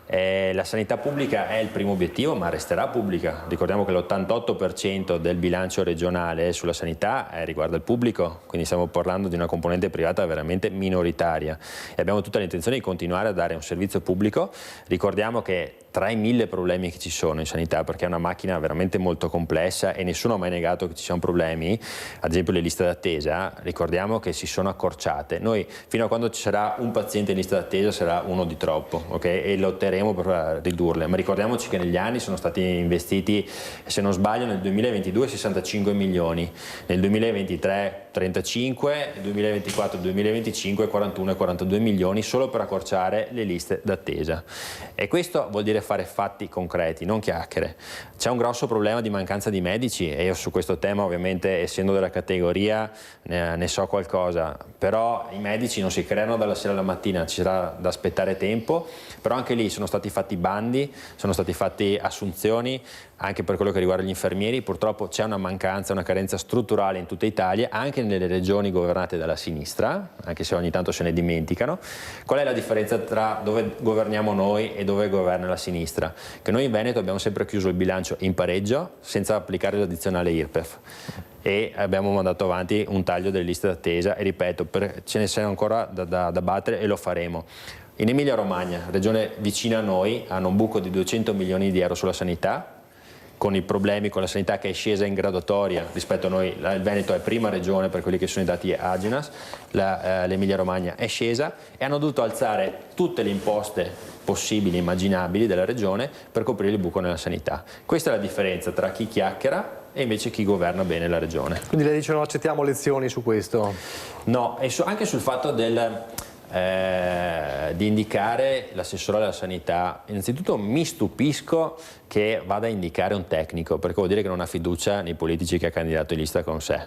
La sanità pubblica è il primo obiettivo, ma resterà pubblica. Ricordiamo che l'88% del bilancio regionale sulla sanità riguarda il pubblico, quindi stiamo parlando di una componente privata veramente minoritaria, e abbiamo tutta l'intenzione di continuare a dare un servizio pubblico. Ricordiamo che tra i 1000 problemi che ci sono in sanità, perché è una macchina veramente molto complessa e nessuno ha mai negato che ci siano problemi, ad esempio le liste d'attesa, ricordiamo che si sono accorciate. Noi fino a quando ci sarà un paziente in lista d'attesa sarà uno di troppo, okay? E lotteremo per ridurle, ma ricordiamoci che negli anni sono stati investiti, se non sbaglio nel 2022 65 milioni, nel 2023 35, nel 2024 2025 41 e 42 milioni solo per accorciare le liste d'attesa. E questo vuol dire fare fatti concreti, non chiacchiere. C'è un grosso problema di mancanza di medici, e io su questo tema, ovviamente, essendo della categoria, ne so qualcosa, però i medici non si creano dalla sera alla mattina, ci sarà da aspettare tempo, però anche lì sono stati fatti bandi, sono stati fatti assunzioni, anche per quello che riguarda gli infermieri. Purtroppo c'è una mancanza, una carenza strutturale in tutta Italia, anche nelle regioni governate dalla sinistra, anche se ogni tanto se ne dimenticano. Qual è la differenza tra dove governiamo noi e dove governa la sinistra? Che noi in Veneto abbiamo sempre chiuso il bilancio in pareggio senza applicare l'addizionale IRPEF, e abbiamo mandato avanti un taglio delle liste d'attesa, e ripeto, ce ne sono ancora da battere, e lo faremo. In Emilia Romagna, regione vicina a noi, hanno un buco di 200 milioni di euro sulla sanità, con i problemi con la sanità che è scesa in graduatoria rispetto a noi. Il Veneto è prima regione per quelli che sono i dati Agenas, l'Emilia Romagna è scesa, e hanno dovuto alzare tutte le imposte possibili, immaginabili della regione per coprire il buco nella sanità. Questa è la differenza tra chi chiacchiera e invece chi governa bene la regione. Quindi lei dice non accettiamo lezioni su questo? No, e anche sul fatto di indicare l'assessore alla sanità. Innanzitutto mi stupisco che vada a indicare un tecnico, perché vuol dire che non ha fiducia nei politici che ha candidato in lista con sé.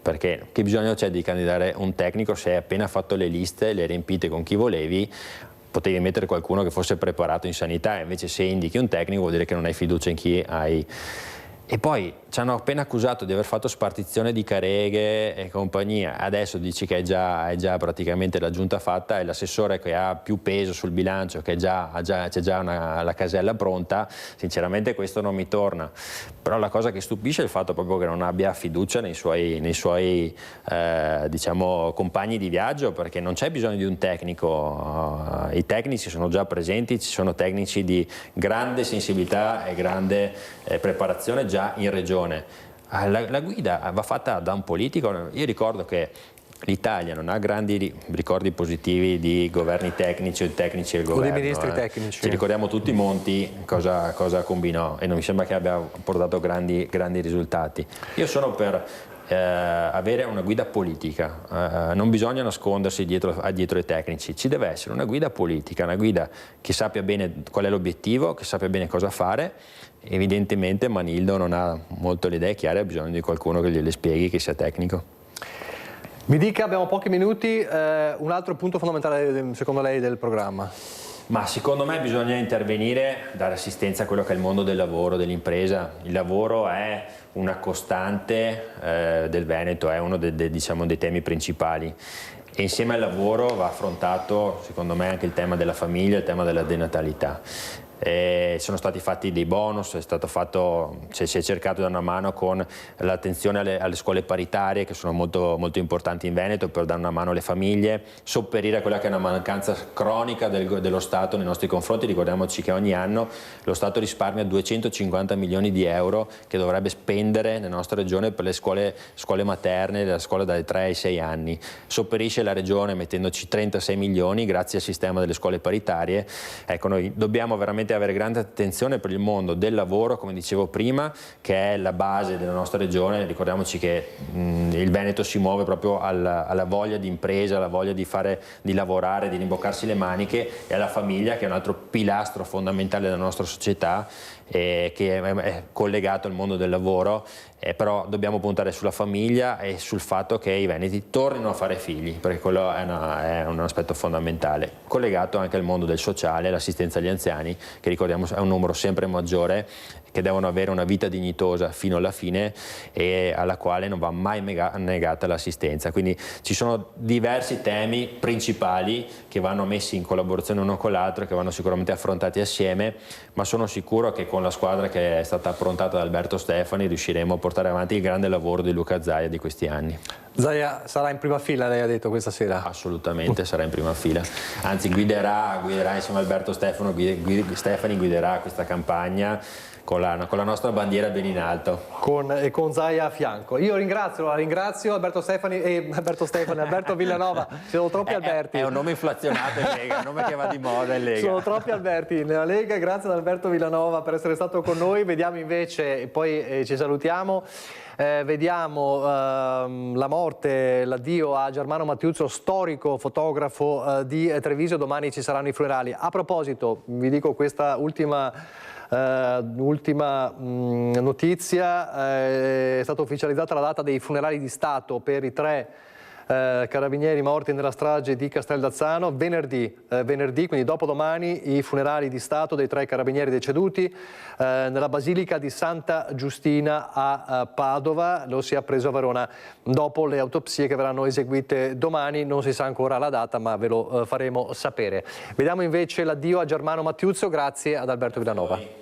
Perché che bisogno c'è di candidare un tecnico se hai appena fatto le liste, le hai riempite con chi volevi? Potevi mettere qualcuno che fosse preparato in sanità, invece se indichi un tecnico vuol dire che non hai fiducia in chi hai E poi ci hanno appena accusato di aver fatto spartizione di careghe e compagnia, adesso dici che è già praticamente la giunta fatta e l'assessore che ha più peso sul bilancio, che c'è già la casella pronta. Sinceramente questo non mi torna, però la cosa che stupisce è il fatto proprio che non abbia fiducia nei suoi diciamo, compagni di viaggio, perché non c'è bisogno di un tecnico, i tecnici sono già presenti, ci sono tecnici di grande sensibilità e grande preparazione già in regione. La guida va fatta da un politico. Io ricordo che l'Italia non ha grandi ricordi positivi di governi tecnici o di tecnici del governo. O di ministri tecnici. Ci ricordiamo tutti Monti cosa combinò e non mi sembra che abbia portato grandi risultati. Io sono per avere una guida politica, non bisogna nascondersi dietro i tecnici, ci deve essere una guida politica, una guida che sappia bene qual è l'obiettivo, che sappia bene cosa fare. Evidentemente Manildo non ha molto le idee chiare, ha bisogno di qualcuno che gliele spieghi, che sia tecnico. Mi dica, abbiamo pochi minuti, un altro punto fondamentale secondo lei del programma? Ma secondo me bisogna intervenire, dare assistenza a quello che è il mondo del lavoro, dell'impresa. Il lavoro è una costante del Veneto, è uno diciamo, dei temi principali. E insieme al lavoro va affrontato, secondo me, anche il tema della famiglia, il tema della denatalità. Sono stati fatti dei bonus, si è cercato di dare una mano con l'attenzione alle scuole paritarie, che sono molto, molto importanti in Veneto, per dare una mano alle famiglie, sopperire a quella che è una mancanza cronica dello Stato nei nostri confronti. Ricordiamoci che ogni anno lo Stato risparmia 250 milioni di euro che dovrebbe spendere nella nostra regione per le scuole materne, la scuola dai 3 ai 6 anni. Sopperisce la regione mettendoci 36 milioni grazie al sistema delle scuole paritarie. Ecco, noi dobbiamo veramente avere grande attenzione per il mondo del lavoro, come dicevo prima, che è la base della nostra regione. Ricordiamoci che il Veneto si muove proprio alla voglia di impresa, alla voglia di lavorare, di rimboccarsi le maniche, e alla famiglia, che è un altro pilastro fondamentale della nostra società, che è collegato al mondo del lavoro. Però dobbiamo puntare sulla famiglia e sul fatto che i veneti tornino a fare figli, perché quello è un aspetto fondamentale, collegato anche al mondo del sociale, l'assistenza agli anziani, che ricordiamo è un numero sempre maggiore, che devono avere una vita dignitosa fino alla fine e alla quale non va mai negata l'assistenza. Quindi ci sono diversi temi principali che vanno messi in collaborazione uno con l'altro, che vanno sicuramente affrontati assieme, ma sono sicuro che con la squadra che è stata approntata da Alberto Stefani riusciremo a portare avanti il grande lavoro di Luca Zaia di questi anni. Zaia sarà in prima fila, lei ha detto, questa sera? Assolutamente sarà in prima fila, anzi guiderà insieme a Alberto Stefani guiderà questa campagna con la nostra bandiera ben in alto. Con Zaia a fianco. Io ringrazio Alberto Villanova. Sono troppi Alberti. È un nome inflazionato in Lega, un nome che va di moda in Lega. Sono troppi Alberti nella Lega. Grazie ad Alberto Villanova per essere stato con noi. Vediamo invece, poi ci salutiamo, vediamo la morte, l'addio a Germano Mattiuzzo, storico fotografo di Treviso. Domani ci saranno i funerali. A proposito, vi dico questa ultima notizia, è stata ufficializzata la data dei funerali di Stato per i 3 carabinieri morti nella strage di Casteldazzano. Venerdì, quindi dopodomani, i funerali di Stato dei 3 carabinieri deceduti nella Basilica di Santa Giustina a Padova. Lo si è appreso a Verona dopo le autopsie che verranno eseguite domani. Non si sa ancora la data, ma ve lo faremo sapere. Vediamo invece l'addio a Germano Mattiuzzo, grazie ad Alberto Villanova.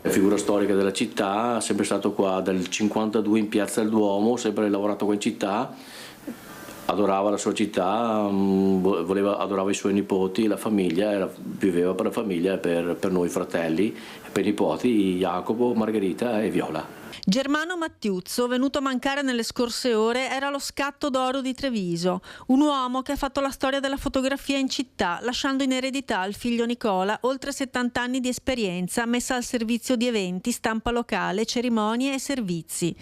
Figura storica della città, sempre stato qua dal 52 in Piazza del Duomo, sempre lavorato qua in città, adorava la sua città, adorava i suoi nipoti, la famiglia, viveva per la famiglia e per noi fratelli, per i nipoti Jacopo, Margherita e Viola. Germano Mattiuzzo, venuto a mancare nelle scorse ore, era lo scatto d'oro di Treviso, un uomo che ha fatto la storia della fotografia in città, lasciando in eredità al figlio Nicola oltre 70 anni di esperienza messa al servizio di eventi, stampa locale, cerimonie e servizi.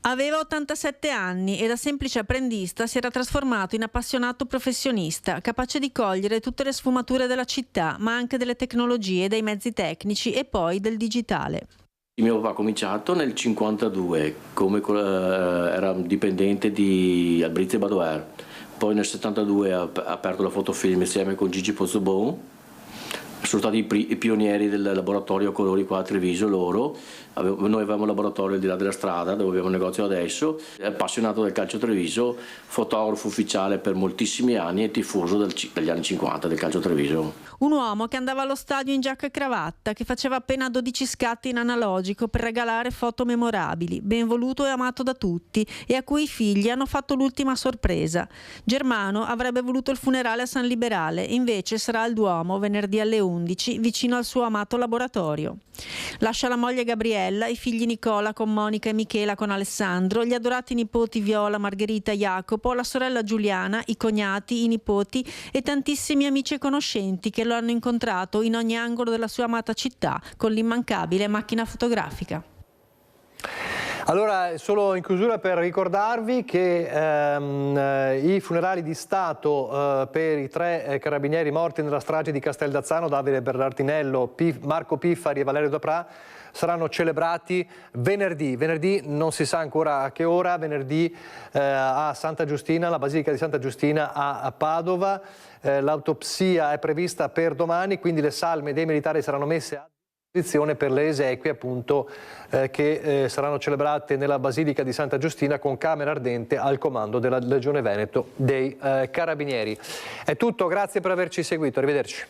Aveva 87 anni e da semplice apprendista si era trasformato in appassionato professionista, capace di cogliere tutte le sfumature della città, ma anche delle tecnologie, dei mezzi tecnici e poi del digitale. Mio papà ha cominciato nel 52 come era dipendente di Albrizia Badoer, poi nel 72 ha aperto la fotofilm insieme con Gigi Pozzobon, sono stati i pionieri del laboratorio colori qua a Treviso loro, Noi avevamo un laboratorio al di là della strada dove abbiamo un negozio adesso, è appassionato del calcio Treviso, fotografo ufficiale per moltissimi anni e tifoso dagli anni 50 del calcio Treviso. Un uomo che andava allo stadio in giacca e cravatta, che faceva appena 12 scatti in analogico per regalare foto memorabili, ben voluto e amato da tutti e a cui i figli hanno fatto l'ultima sorpresa. Germano avrebbe voluto il funerale a San Liberale, invece sarà al Duomo venerdì alle 11 vicino al suo amato laboratorio. Lascia la moglie Gabriella, i figli Nicola con Monica e Michela con Alessandro, gli adorati nipoti Viola, Margherita e Jacopo, la sorella Giuliana, i cognati, i nipoti e tantissimi amici e conoscenti che lo hanno incontrato in ogni angolo della sua amata città con l'immancabile macchina fotografica. Allora, solo in chiusura per ricordarvi che i funerali di Stato per i 3 carabinieri morti nella strage di Casteldazzano, Davide Bernardinello, Marco Piffari e Valerio Daprà, saranno celebrati venerdì non si sa ancora a che ora, venerdì a Santa Giustina, la Basilica di Santa Giustina a Padova. L'autopsia è prevista per domani, quindi le salme dei militari saranno messe a disposizione per le esequie appunto che saranno celebrate nella Basilica di Santa Giustina con camera ardente al comando della Legione Veneto dei Carabinieri. È tutto, grazie per averci seguito, arrivederci.